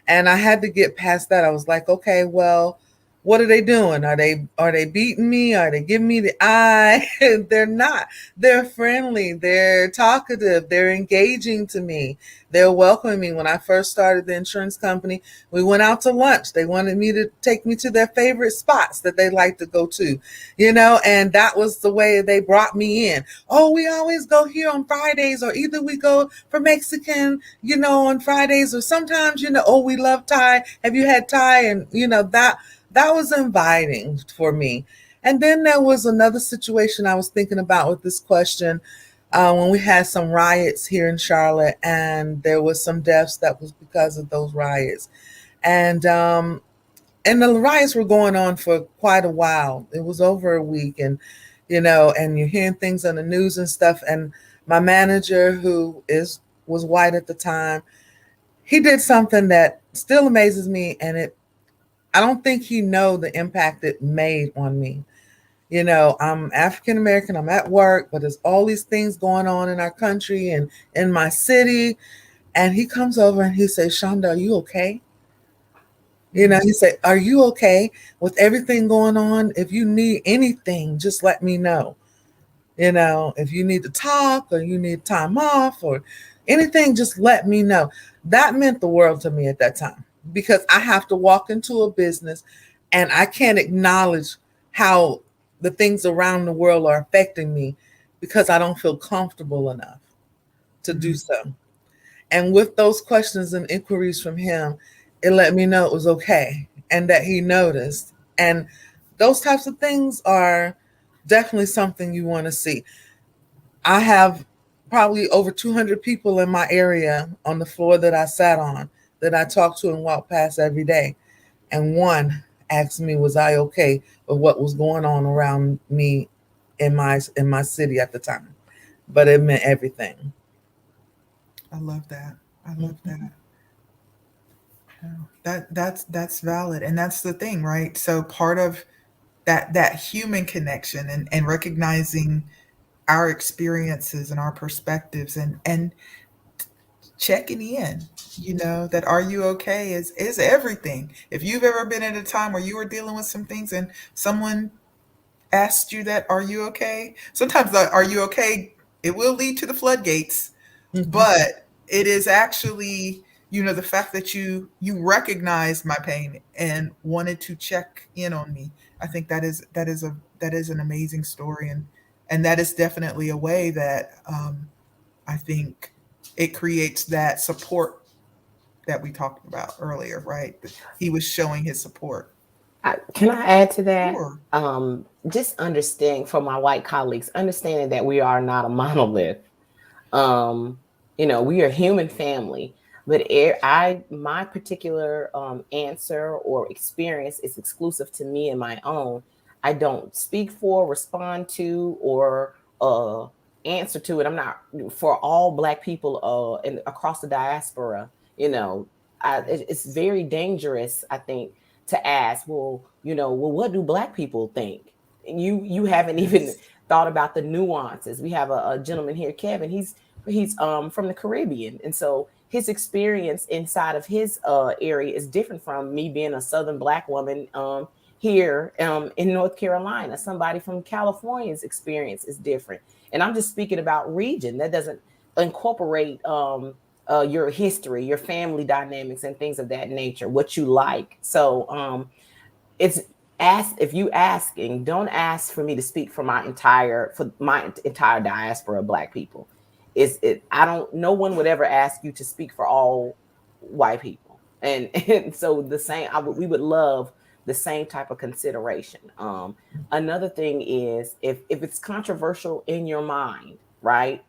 And I had to get past that. I was like, okay, well, what are they doing? Are they beating me? Are they giving me the eye? They're not. They're friendly. They're talkative. They're engaging to me. They're welcoming me. When I first started the insurance company, we went out to lunch. They wanted me to take me to their favorite spots that they like to go to, and that was the way they brought me in. Oh, we always go here on Fridays, or either we go for Mexican, on Fridays, or sometimes, oh, we love Thai. Have you had Thai? And, that was inviting for me. And then there was another situation I was thinking about with this question, when we had some riots here in Charlotte, and there was some deaths that was because of those riots. And the riots were going on for quite a while. It was over a week, and you're hearing things on the news and stuff. And my manager, who was white at the time, he did something that still amazes me, and I don't think he know the impact it made on me. I'm African American, I'm at work, but there's all these things going on in our country and in my city. And he comes over and he says, Shonda, are you okay? He said, are you okay with everything going on? If you need anything, just let me know. If you need to talk or you need time off or anything, just let me know. That meant the world to me at that time, because I have to walk into a business and I can't acknowledge how the things around the world are affecting me because I don't feel comfortable enough to do so. And with those questions and inquiries from him, it let me know it was okay and that he noticed. And those types of things are definitely something you want to see. I have probably over 200 people in my area on the floor that I sat on, that I talk to and walk past every day. And one asked me, was I okay with what was going on around me in my city at the time? But it meant everything. I love that. I love that. Yeah. That's valid, and that's the thing, right? So part of that human connection, and recognizing our experiences and our perspectives, and checking in, that are you okay is everything. If you've ever been at a time where you were dealing with some things and someone asked you that, are you okay? Sometimes the are you okay, it will lead to the floodgates, Mhm. but it is actually, the fact that you recognized my pain and wanted to check in on me. I think that is an amazing story, and that is definitely a way that, I think it creates that support that we talked about earlier, right? He was showing his support. Can I add to that? Sure. Just understanding for my white colleagues, understanding that we are not a monolith. um we are human family, but my particular answer or experience is exclusive to me and my own. I don't speak for, respond to, or answer to it. I'm not for all Black people across the diaspora. It's very dangerous, I think, to ask, well, what do Black people think? You haven't even Yes. thought about the nuances. We have a gentleman here, Kevin. He's from the Caribbean, and so his experience inside of his area is different from me being a Southern Black woman here in North Carolina. Somebody from California's experience is different, and I'm just speaking about region. That doesn't incorporate your history, your family dynamics, and things of that nature. What you like. So it's if you asking, don't ask for me to speak for my entire diaspora of Black people. I don't, no one would ever ask you to speak for all white people. And so we would love the same type of consideration. Another thing is, if it's controversial in your mind, right,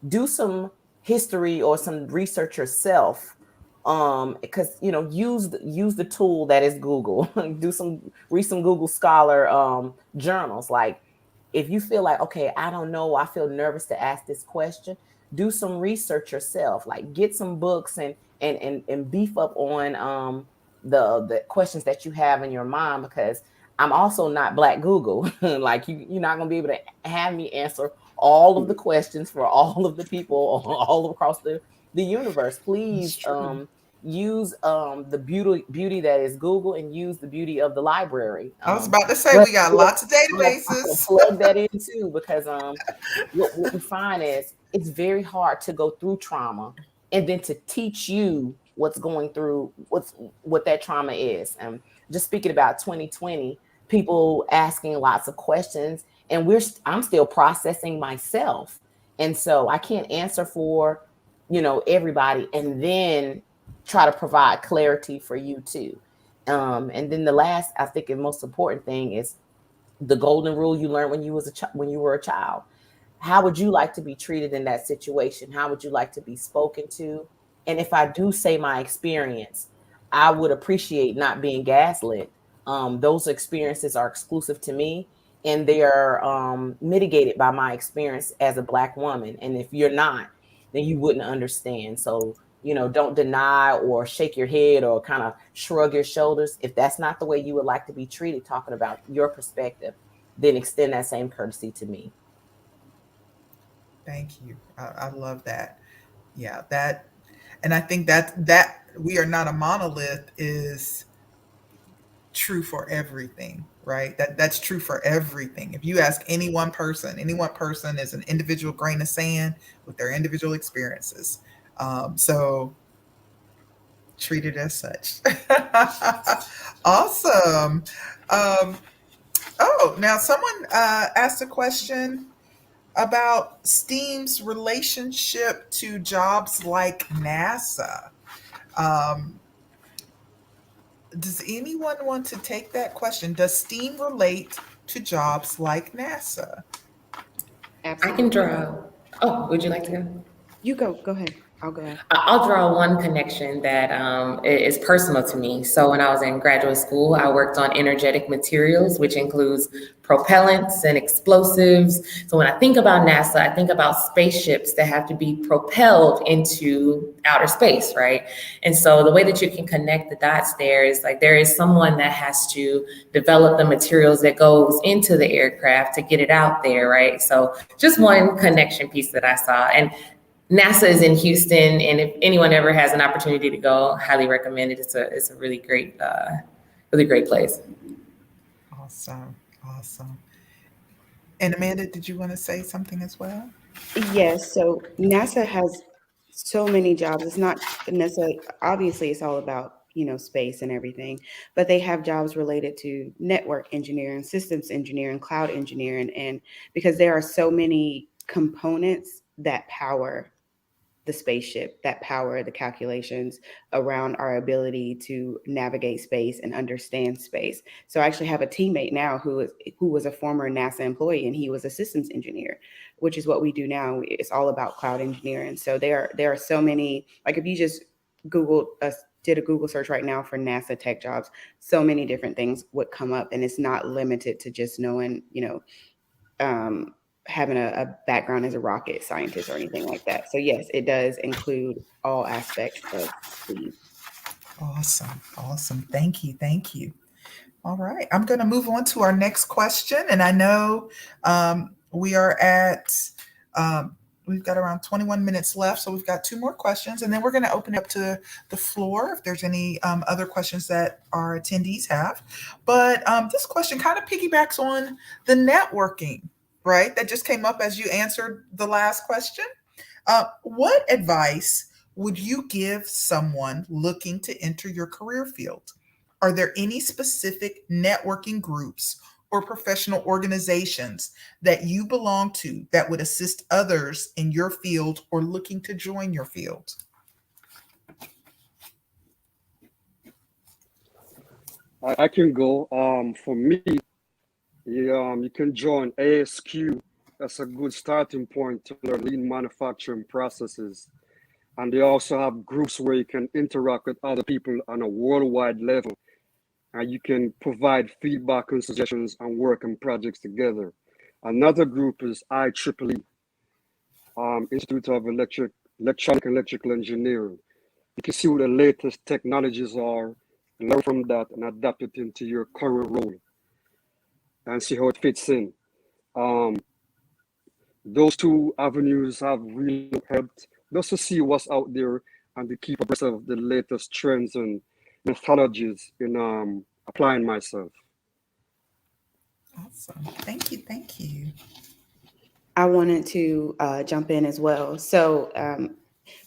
do some history or some research yourself, because use the tool that is Google. Read some Google Scholar journals. Like, if you feel like, okay, I don't know, I feel nervous to ask this question, do some research yourself. Like, get some books and beef up on the questions that you have in your mind, because I'm also not Black Google. Like, you're not gonna be able to have me answer all of the questions for all of the people all across the universe. That's Please true. use the beauty that is Google, and use the beauty of the library. I was about to say, But we got lots of I'm gonna databases. plug that in too, because what we find is it's very hard to go through trauma and then to teach you what's going through what that trauma is. And just speaking about 2020, people asking lots of questions, and I'm still processing myself, and so I can't answer for everybody, and then try to provide clarity for you too. And then the last, I think, and most important thing is the golden rule you learned when you were a child. How would you like to be treated in that situation? How would you like to be spoken to? And if I do say my experience, I would appreciate not being gaslit. Those experiences are exclusive to me, and they are mitigated by my experience as a Black woman. And if you're not, then you wouldn't understand. So, don't deny or shake your head or kind of shrug your shoulders. If that's not the way you would like to be treated, talking about your perspective, then extend that same courtesy to me. Thank you. I love that. Yeah, and I think that we are not a monolith is true for everything, right? That's true for everything. If you ask any one person is an individual grain of sand with their individual experiences. So treat it as such. Awesome. Um, oh, now someone asked a question about STEAM's relationship to jobs like NASA. Um, does anyone want to take that question? Does STEAM relate to jobs like NASA? I can Absolutely. draw. Oh, would you like to go? You go ahead. I'll go after. I'll draw one connection that is personal to me. So when I was in graduate school, I worked on energetic materials, which includes propellants and explosives. So when I think about NASA, I think about spaceships that have to be propelled into outer space, right? And so the way that you can connect the dots there is like there is someone that has to develop the materials that goes into the aircraft to get it out there, right? So just one connection piece that I saw. And NASA is in Houston, and if anyone ever has an opportunity to go, highly recommend it. It's a really great place. Awesome. Awesome. And Amanda, did you want to say something as well? Yes, so NASA has so many jobs. It's not necessarily, obviously, it's all about, space and everything, but they have jobs related to network engineering, systems engineering, cloud engineering, and because there are so many components that power the spaceship, that power the calculations around our ability to navigate space and understand space. So I actually have a teammate now who was a former NASA employee, and he was a systems engineer, which is what we do now. It's all about cloud engineering. So there are so many, like if you just did a Google search right now for NASA tech jobs, so many different things would come up, and it's not limited to just knowing, having a background as a rocket scientist or anything like that. So yes, it does include all aspects of STEAM. Awesome. Awesome. Thank you. Thank you. All right. I'm going to move on to our next question. And I know we are we've got around 21 minutes left. So we've got two more questions. And then we're going to open it up to the floor if there's any other questions that our attendees have. But this question kind of piggybacks on the networking, right? That just came up as you answered the last question. What advice would you give someone looking to enter your career field? Are there any specific networking groups or professional organizations that you belong to that would assist others in your field or looking to join your field? I can go. For me, you can join ASQ. That's a good starting point to learn lean manufacturing processes. And they also have groups where you can interact with other people on a worldwide level. And you can provide feedback and suggestions and work on projects together. Another group is IEEE, Institute of Electronic and Electrical Engineering. You can see what the latest technologies are, learn from that, and adapt it into your current role and see how it fits in. Um, those two avenues have really helped just to see what's out there and to keep abreast of the latest trends and methodologies in applying myself. Awesome. Thank you. Thank you. I wanted to jump in as well. So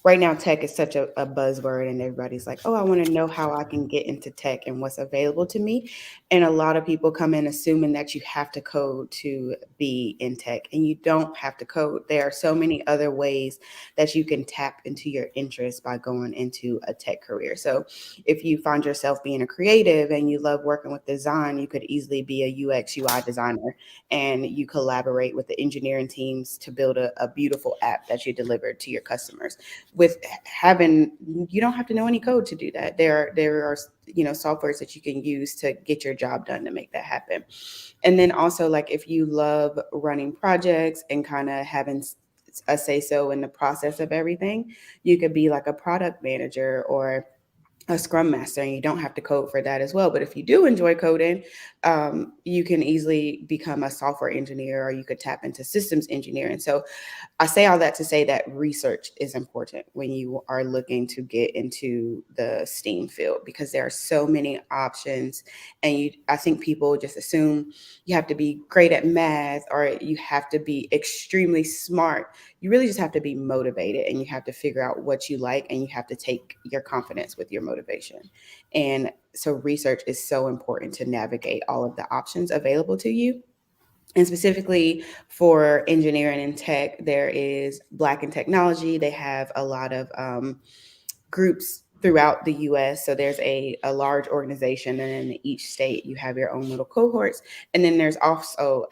right now, tech is such a buzzword, and everybody's like, oh, I want to know how I can get into tech and what's available to me. And a lot of people come in assuming that you have to code to be in tech, and you don't have to code. There are so many other ways that you can tap into your interests by going into a tech career. So if you find yourself being a creative and you love working with design, you could easily be a UX UI designer, and you collaborate with the engineering teams to build a beautiful app that you deliver to your customers. With having, you don't have to know any code to do that. There are softwares that you can use to get your job done to make that happen. And then also, like, if you love running projects and kind of having a say so in the process of everything, you could be like a product manager or a scrum master, and you don't have to code for that as well. But if you do enjoy coding, you can easily become a software engineer, or you could tap into systems engineering. So I say all that to say that research is important when you are looking to get into the STEAM field, because there are so many options. And I think people just assume you have to be great at math or you have to be extremely smart. You really just have to be motivated, and you have to figure out what you like, and you have to take your confidence with your motivation. And so research is so important to navigate all of the options available to you. And specifically for engineering and tech, there is Black in Technology. They have a lot of groups throughout the US. So there's a large organization, and in each state you have your own little cohorts. And then there's also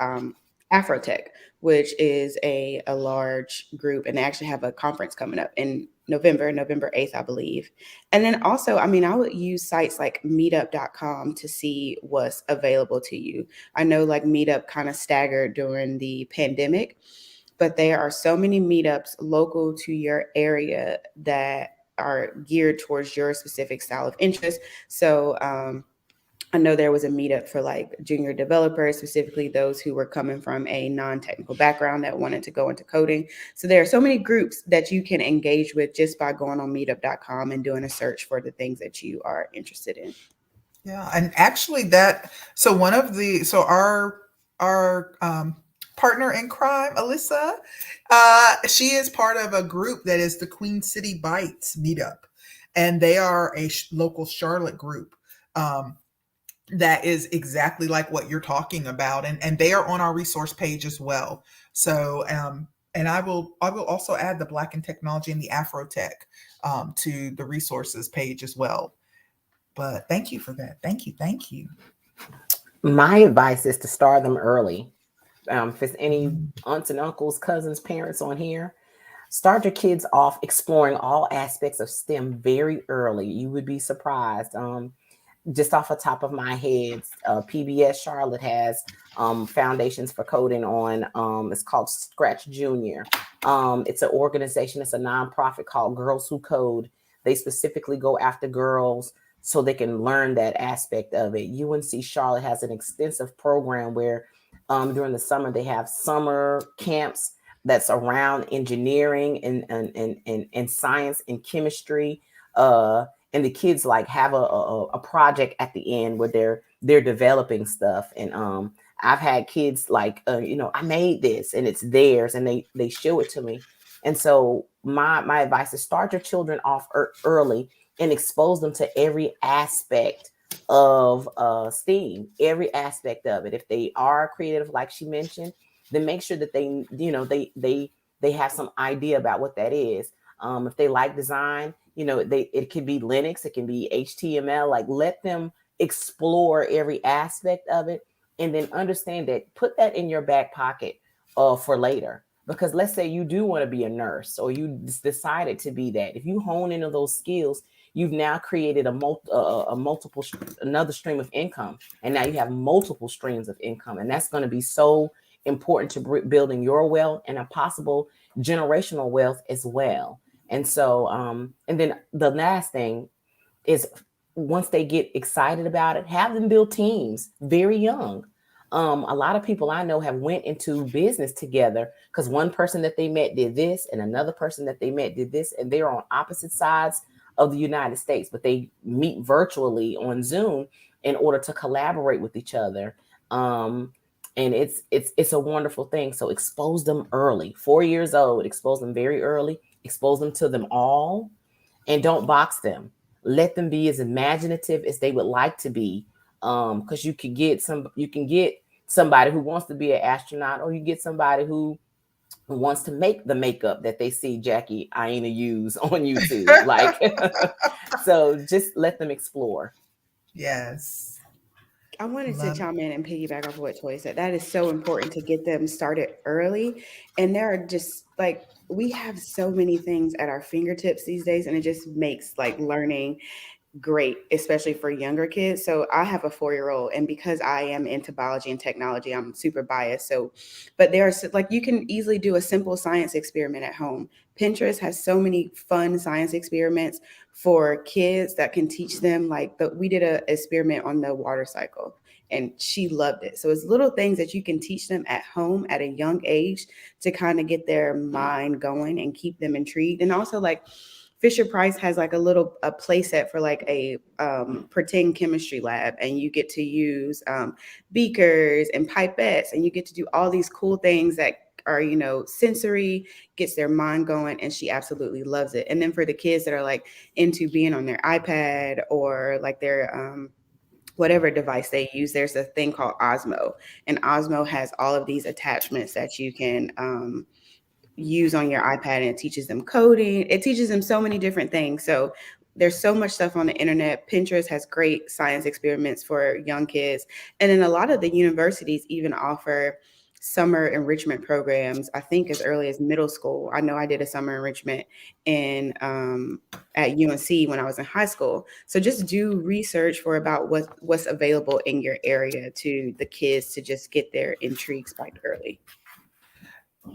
Afrotech, which is a large group, and they actually have a conference coming up in November 8th, I believe. And then also, I mean, I would use sites like meetup.com to see what's available to you. I know like Meetup kind of staggered during the pandemic, but there are so many meetups local to your area that are geared towards your specific style of interest. So I know there was a meetup for like junior developers, specifically those who were coming from a non-technical background that wanted to go into coding. So there are so many groups that you can engage with just by going on meetup.com and doing a search for the things that you are interested in. Yeah, and actually our partner in crime, Alyssa, she is part of a group that is the Queen City Bites meetup, and they are a local Charlotte group. That is exactly like what you're talking about, and they are on our resource page as well. So and I will also add the Black in Technology and the Afrotech to the resources page as well. But thank you for that. Thank you. My advice is to start them early. If there's any aunts and uncles, cousins, parents on here, start your kids off exploring all aspects of STEM very early. You would be surprised. Just off the top of my head, PBS Charlotte has Foundations for Coding on, it's called Scratch Junior. It's an organization, it's a nonprofit called Girls Who Code. They specifically go after girls so they can learn that aspect of it. UNC Charlotte has an extensive program where during the summer they have summer camps that's around engineering and science and chemistry. And the kids like have a project at the end where they're developing stuff. And I've had kids like, I made this and it's theirs, and they show it to me. And so my advice is start your children off early and expose them to every aspect of STEAM, every aspect of it. If they are creative, like she mentioned, then make sure that they have some idea about what that is. If they like design, it can be Linux, it can be HTML. Like, let them explore every aspect of it, and then understand that, put that in your back pocket for later. Because let's say you do want to be a nurse, or you decided to be that. If you hone into those skills, you've now created another stream of income, and now you have multiple streams of income, and that's going to be so important to building your wealth and a possible generational wealth as well. And so, and then the last thing is, once they get excited about it, have them build teams very young. A lot of people I know have went into business together because one person that they met did this and another person that they met did this, and they're on opposite sides of the United States, but they meet virtually on Zoom in order to collaborate with each other. And it's a wonderful thing. So expose them early. 4 years old, expose them very early, expose them to them all, and don't box them. Let them be as imaginative as they would like to be. Because you can get somebody who wants to be an astronaut, or you get somebody who wants to make the makeup that they see Jackie Aina use on YouTube. Like, so just let them explore. Yes. I wanted to chime in and piggyback off what Toy said. That is so important to get them started early. And there are just like, we have so many things at our fingertips these days, and it just makes like learning great, especially for younger kids. So I have a 4-year-old, and because I am into biology and technology, I'm super biased. So, but there's like, you can easily do a simple science experiment at home. Pinterest has so many fun science experiments for kids that can teach them. Like, we did a experiment on the water cycle, and she loved it. So it's little things that you can teach them at home at a young age to kind of get their mind going and keep them intrigued. And also, like, Fisher Price has like a play set for like a pretend chemistry lab, and you get to use beakers and pipettes, and you get to do all these cool things that are, sensory, gets their mind going, and she absolutely loves it. And then for the kids that are like into being on their iPad or like their whatever device they use, there's a thing called Osmo, and Osmo has all of these attachments that you can use on your iPad, and it teaches them coding. It teaches them so many different things. So there's so much stuff on the internet. Pinterest has great science experiments for young kids. And then a lot of the universities even offer summer enrichment programs, I think as early as middle school. I know I did a summer enrichment at UNC when I was in high school. So just do research for about what's available in your area to the kids to just get their intrigue spiked early.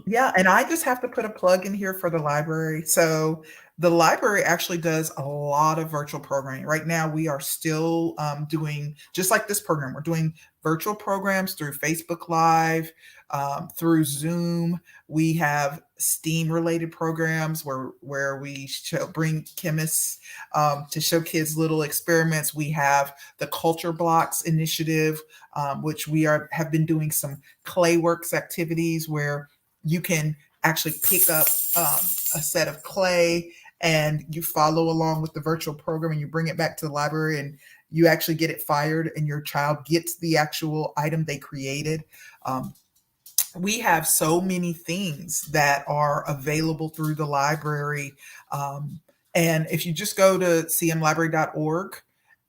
Yeah, and I just have to put a plug in here for the library. So the library actually does a lot of virtual programming. Right now, we are still doing, just like this program, we're doing virtual programs through Facebook Live, through Zoom. We have STEAM-related programs where we bring chemists to show kids little experiments. We have the Culture Blocks initiative, which have been doing some Clayworks activities where you can actually pick up a set of clay, and you follow along with the virtual program, and you bring it back to the library, and you actually get it fired, and your child gets the actual item they created. We have so many things that are available through the library. And if you just go to cmlibrary.org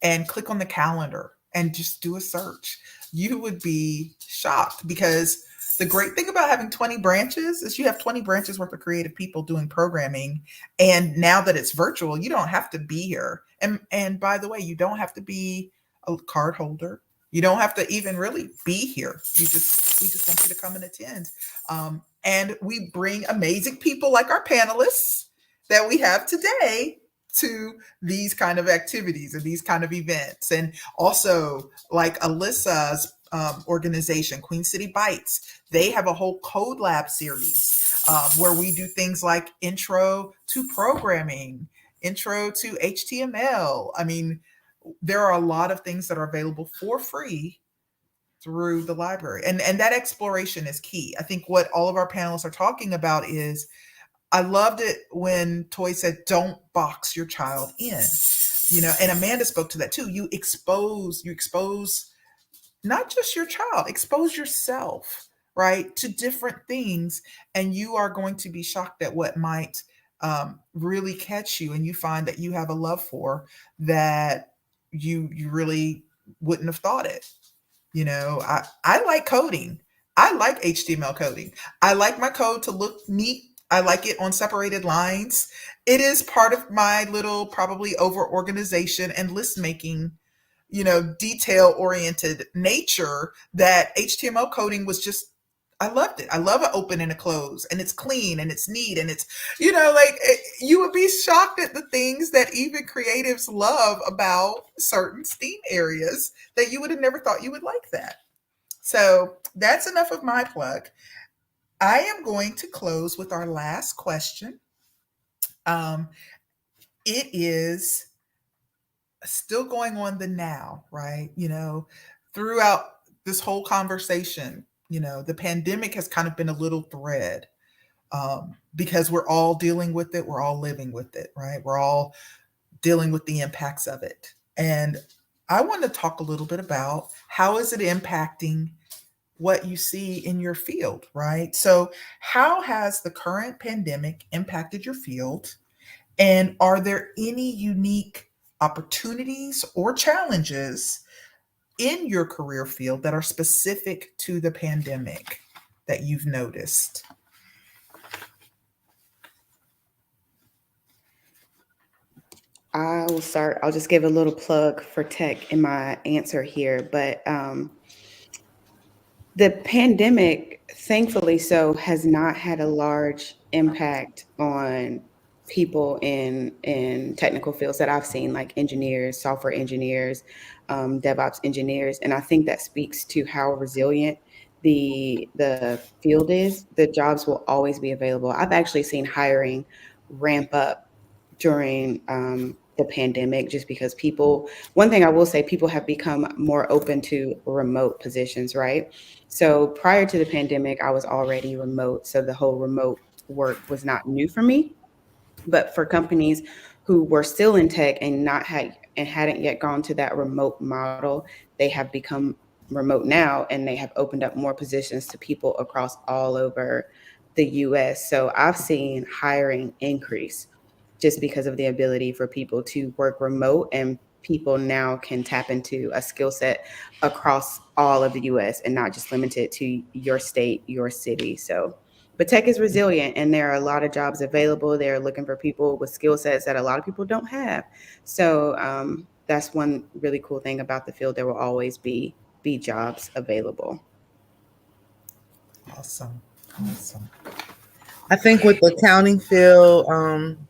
and click on the calendar and just do a search, you would be shocked, because the great thing about having 20 branches is you have 20 branches worth of creative people doing programming. And now that it's virtual, you don't have to be here. And by the way, you don't have to be a card holder. You don't have to even really be here. We just want you to come and attend. And we bring amazing people like our panelists that we have today to these kind of activities and these kind of events. And also, like Alyssa's organization, Queen City Bites, they have a whole Code Lab series where we do things like intro to programming, intro to HTML. I mean, there are a lot of things that are available for free through the library. And that exploration is key. I think what all of our panelists are talking about is, I loved it when Toy said, don't box your child in, and Amanda spoke to that too. You expose not just your child, expose yourself, right, to different things. And you are going to be shocked at what might really catch you. And you find that you have a love for that you really wouldn't have thought it. I like coding. I like HTML coding. I like my code to look neat. I like it on separated lines. It is part of my little probably over organization and list making, detail oriented nature, that HTML coding was just, I loved it. I love an open and a close, and it's clean and it's neat, and it's, you would be shocked at the things that even creatives love about certain STEAM areas that you would have never thought you would like that. So that's enough of my plug. I am going to close with our last question. Um, it is still going on the now, right? Throughout this whole conversation, the pandemic has kind of been a little thread, because we're all dealing with it. We're all living with it, right? We're all dealing with the impacts of it. And I want to talk a little bit about how is it impacting what you see in your field, right? So, how has the current pandemic impacted your field? And are there any unique opportunities or challenges in your career field that are specific to the pandemic that you've noticed? I will start. I'll just give a little plug for tech in my answer here. But the pandemic, thankfully so, has not had a large impact on people in technical fields that I've seen, like engineers, software engineers, DevOps engineers. And I think that speaks to how resilient the field is. The jobs will always be available. I've actually seen hiring ramp up during the pandemic, just because people, one thing I will say, people have become more open to remote positions, right? So prior to the pandemic, I was already remote. So the whole remote work was not new for me. But for companies who were still in tech and not had and hadn't yet gone to that remote model, they have become remote now, and they have opened up more positions to people across all over the US. So I've seen hiring increase just because of the ability for people to work remote, and people now can tap into a skill set across all of the US and not just limited to your state, your city. So but tech is resilient, and there are a lot of jobs available. They're looking for people with skill sets that a lot of people don't have. So that's one really cool thing about the field. There will always be jobs available. Awesome. Awesome. I think with the accounting field,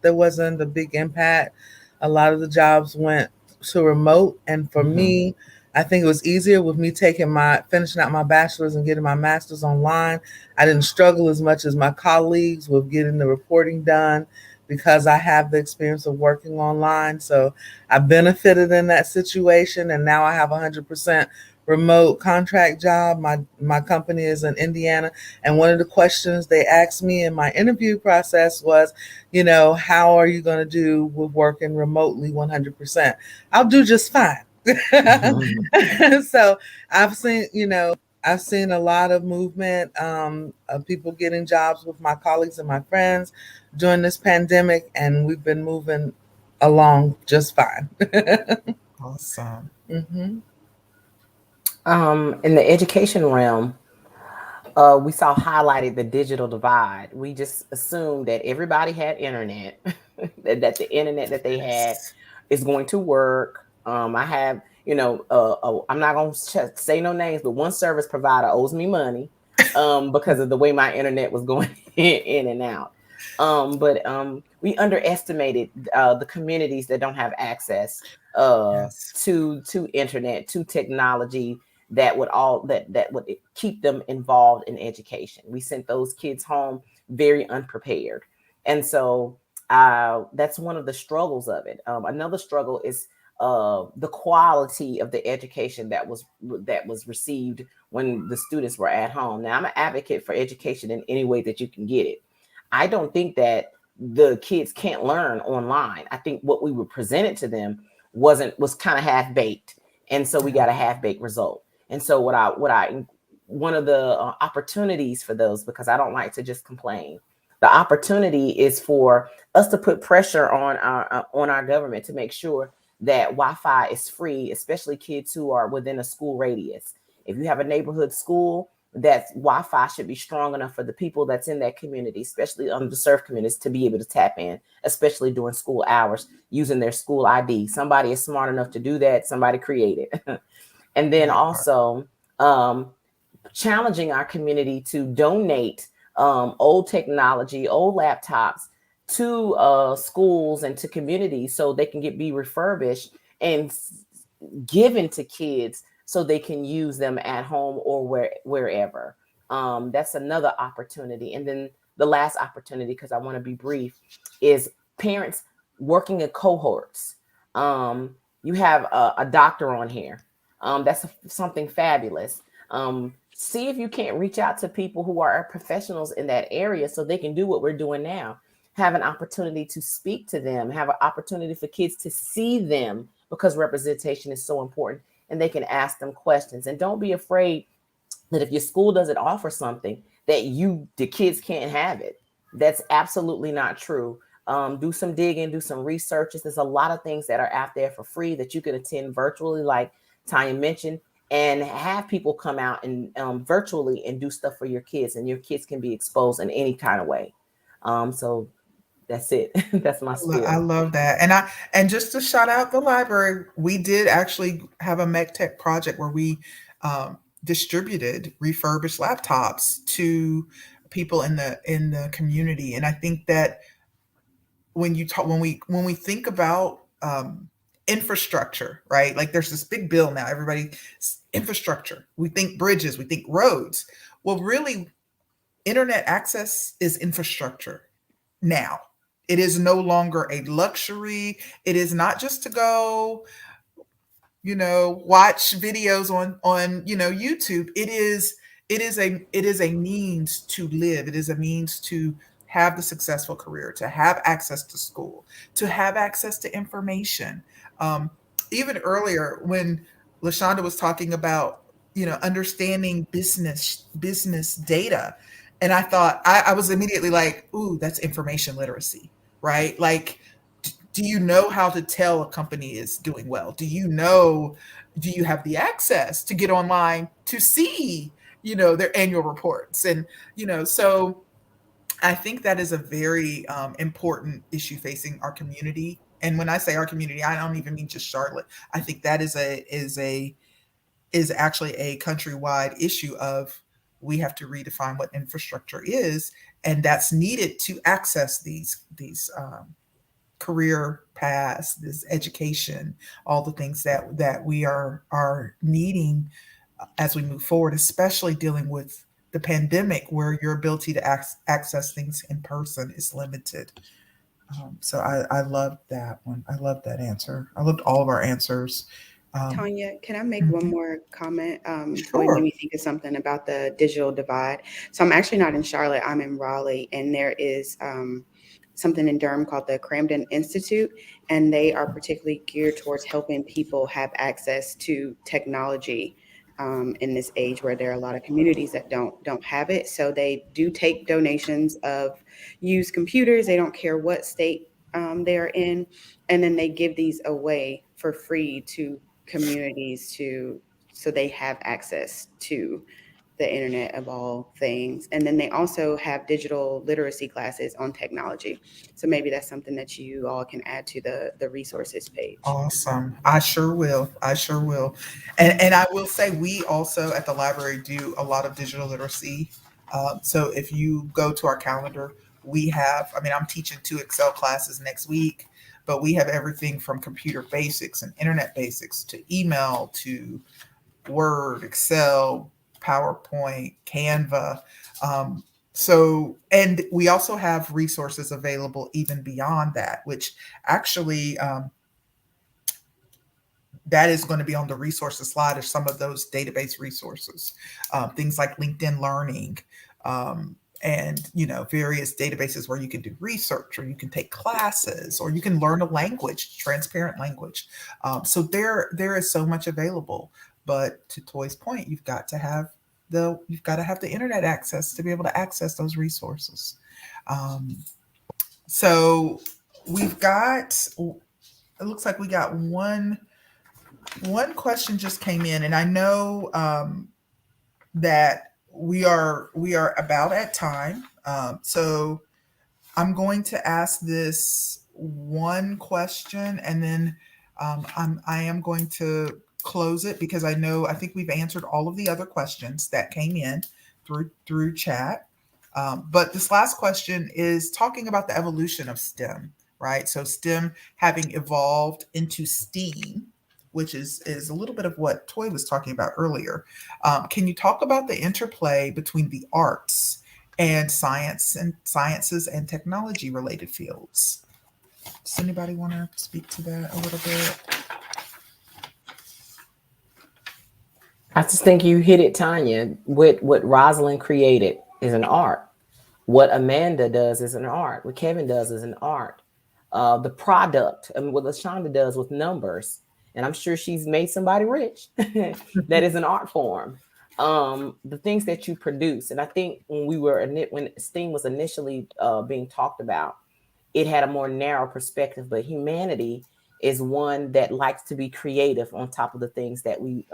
there wasn't a big impact. A lot of the jobs went to remote, and for me, I think it was easier with me finishing out my bachelor's and getting my master's online. I didn't struggle as much as my colleagues with getting the reporting done because I have the experience of working online. So I benefited in that situation, and now I have 100% remote contract job. My company is in Indiana, and one of the questions they asked me in my interview process was, how are you going to do with working remotely 100%? I'll do just fine. So I've seen a lot of movement of people getting jobs with my colleagues and my friends during this pandemic, and we've been moving along just fine. Awesome. Mm-hmm. In the education realm, we saw highlighted the digital divide. We just assumed that everybody had internet, that the internet that they had is going to work. I have, I'm not going to say no names, but one service provider owes me money because of the way my internet was going in and out. But we underestimated the communities that don't have access Yes. to internet, to technology, that would keep them involved in education. We sent those kids home very unprepared. And so that's one of the struggles of it. Another struggle is the quality of the education that was received when the students were at home. Now, I'm an advocate for education in any way that you can get it. I don't think that the kids can't learn online. I think what we were presented to them was kind of half baked, and so we got a half baked result. And so one of the opportunities for those, because I don't like to just complain, the opportunity is for us to put pressure on our government to make sure that Wi-Fi is free, especially kids who are within a school radius. If you have a neighborhood school, that Wi-Fi should be strong enough for the people that's in that community, especially underserved communities, to be able to tap in, especially during school hours, using their school ID. Somebody is smart enough to do that. Somebody create it. And then also challenging our community to donate old technology, old laptops to schools and to communities so they can be refurbished and given to kids so they can use them at home or wherever. That's another opportunity. And then the last opportunity, because I want to be brief, is parents working in cohorts. You have a doctor on here. That's something fabulous. See if you can't reach out to people who are professionals in that area so they can do what we're doing now. Have an opportunity to speak to them, have an opportunity for kids to see them, because representation is so important, and they can ask them questions. And don't be afraid that if your school doesn't offer something that the kids can't have it. That's absolutely not true. Do some digging, do some researches. There's a lot of things that are out there for free that you can attend virtually, like Tanya mentioned, and have people come out and virtually and do stuff for your kids, and your kids can be exposed in any kind of way. So that's it. That's my spiel. I love that. And just to shout out the library, we did actually have a MechTech project where we distributed refurbished laptops to people in the community. And I think that when we think about infrastructure, right? Like there's this big bill now. Everybody, infrastructure. We think bridges, we think roads. Well, really, internet access is infrastructure now. It is no longer a luxury. It is not just to go, watch videos on YouTube. It is a means to live. It is a means to have the successful career, to have access to school, to have access to information. Even earlier when LaShonda was talking about, understanding business data, and I thought I was immediately like, ooh, that's information literacy, right? Like, do you know how to tell a company is doing well? Do you have the access to get online to see, their annual reports? And, so I think that is a very important issue facing our community. And when I say our community, I don't even mean just Charlotte. I think that is actually a countrywide issue of, we have to redefine what infrastructure is, and that's needed to access these career paths, this education, all the things that we are needing as we move forward, especially dealing with the pandemic, where your ability to access things in person is limited. So I loved that one. I loved that answer. I loved all of our answers. Tanya, can I make one more comment? What made Sure. me think of something about the digital divide. So I'm actually not in Charlotte. I'm in Raleigh, and there is something in Durham called the Cramden Institute, and they are particularly geared towards helping people have access to technology in this age where there are a lot of communities that don't have it. So they do take donations of used computers. They don't care what state they're in, and then they give these away for free to communities so they have access to the internet of all things. And then they also have digital literacy classes on technology. So maybe that's something that you all can add to the resources page. Awesome. I sure will. I sure will. And I will say, we also at the library do a lot of digital literacy. So if you go to our calendar, I'm teaching 2 Excel classes next week, but we have everything from computer basics and internet basics to email to Word, Excel, PowerPoint, Canva. And we also have resources available even beyond that, which actually, that is going to be on the resources slide, of some of those database resources, things like LinkedIn Learning, and various databases where you can do research, or you can take classes, or you can learn a language, transparent language. So there is so much available. But to Toy's point, you've got to have the internet access to be able to access those resources. So we've got. It looks like we got one question just came in, and I know that we are about at time. So I'm going to ask this one question, and then I am going to close it, because I think we've answered all of the other questions that came in through chat. But this last question is talking about the evolution of STEM, right? So STEM having evolved into STEAM. which is a little bit of what Toy was talking about earlier. Can you talk about the interplay between the arts and sciences and technology related fields? Does anybody want to speak to that a little bit? I just think you hit it, Tanya. What Rosalind created is an art. What Amanda does is an art. What Kevin does is an art. The product, and what LaShonda does with numbers, and I'm sure she's made somebody rich. That is an art form. The things that you produce, and I think when STEAM was initially being talked about, it had a more narrow perspective. But humanity is one that likes to be creative on top of the things that we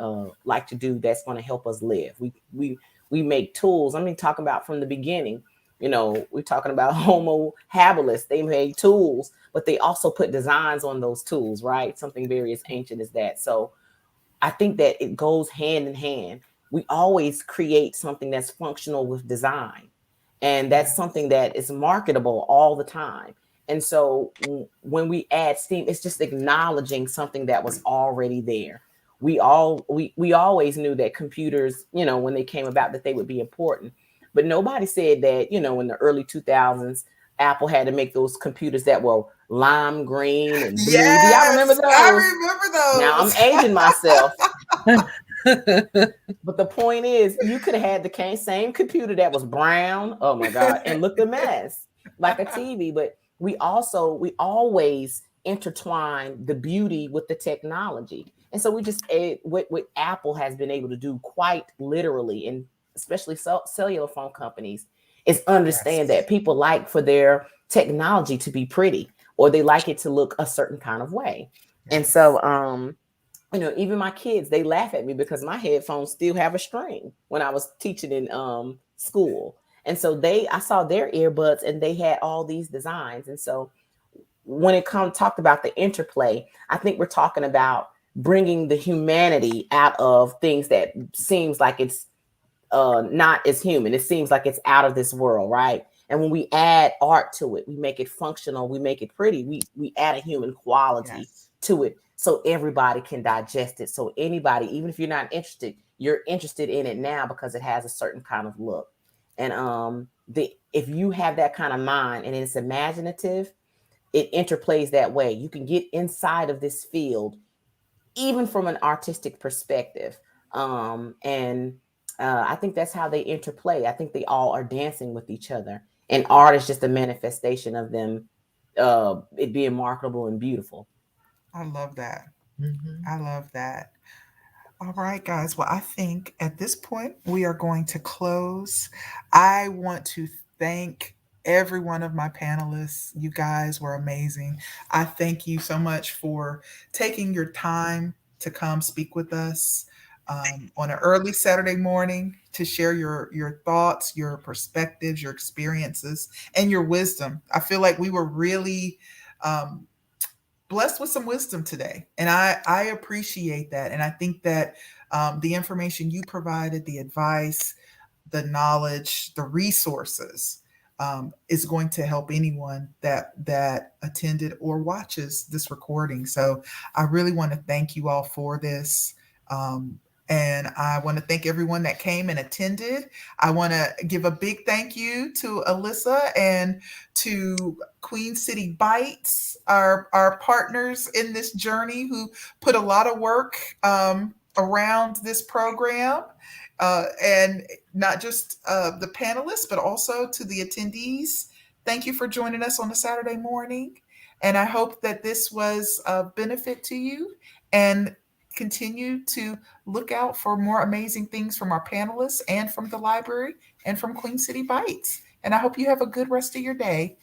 like to do. That's going to help us live. We make tools. I mean, talking about from the beginning. We're talking about Homo habilis. They made tools, but they also put designs on those tools, right? Something very as ancient as that. So I think that it goes hand in hand. We always create something that's functional with design. And that's something that is marketable all the time. And so when we add STEAM, it's just acknowledging something that was already there. We always knew that computers, when they came about, that they would be important. But nobody said that, in the early 2000s, Apple had to make those computers that were lime green and blue. Do y'all remember Yes, I those? remember Now I'm those. aging myself. But the point is, you could have had the same computer that was brown, oh my God, and looked a mess, like a TV. But we always intertwine the beauty with the technology. And so what Apple has been able to do quite literally, and especially cellular phone companies, is understand that people like for their technology to be pretty, or they like it to look a certain kind of way. And so even my kids, they laugh at me because my headphones still have a string when I was teaching in school. And so I saw their earbuds and they had all these designs. And so when it talked about the interplay, I think we're talking about bringing the humanity out of things that seems like it's not as human. It seems like it's out of this world, right? And when we add art to it, we make it functional, we make it pretty, we add a human quality to it, so everybody can digest it. So anybody, even if you're not interested, you're interested in it now because it has a certain kind of look. And if you have that kind of mind and it's imaginative, it interplays that way. You can get inside of this field, even from an artistic perspective. And I think that's how they interplay. I think they all are dancing with each other. And art is just a manifestation of them, it being marketable and beautiful. I love that. I love that. All right, guys. Well, I think at this point we are going to close. I want to thank every one of my panelists. You guys were amazing. I thank you so much for taking your time to come speak with us on an early Saturday morning to share your thoughts, your perspectives, your experiences, and your wisdom. I feel like we were really blessed with some wisdom today. And I appreciate that. And I think that the information you provided, the advice, the knowledge, the resources is going to help anyone that attended or watches this recording. So I really want to thank you all for this. And I want to thank everyone that came and attended. I want to give a big thank you to Alyssa and to Queen City Bites, our partners in this journey who put a lot of work around this program. And not just the panelists, but also to the attendees. Thank you for joining us on a Saturday morning. And I hope that this was a benefit to you, and continue to look out for more amazing things from our panelists and from the library and from Queen City Bites. And I hope you have a good rest of your day.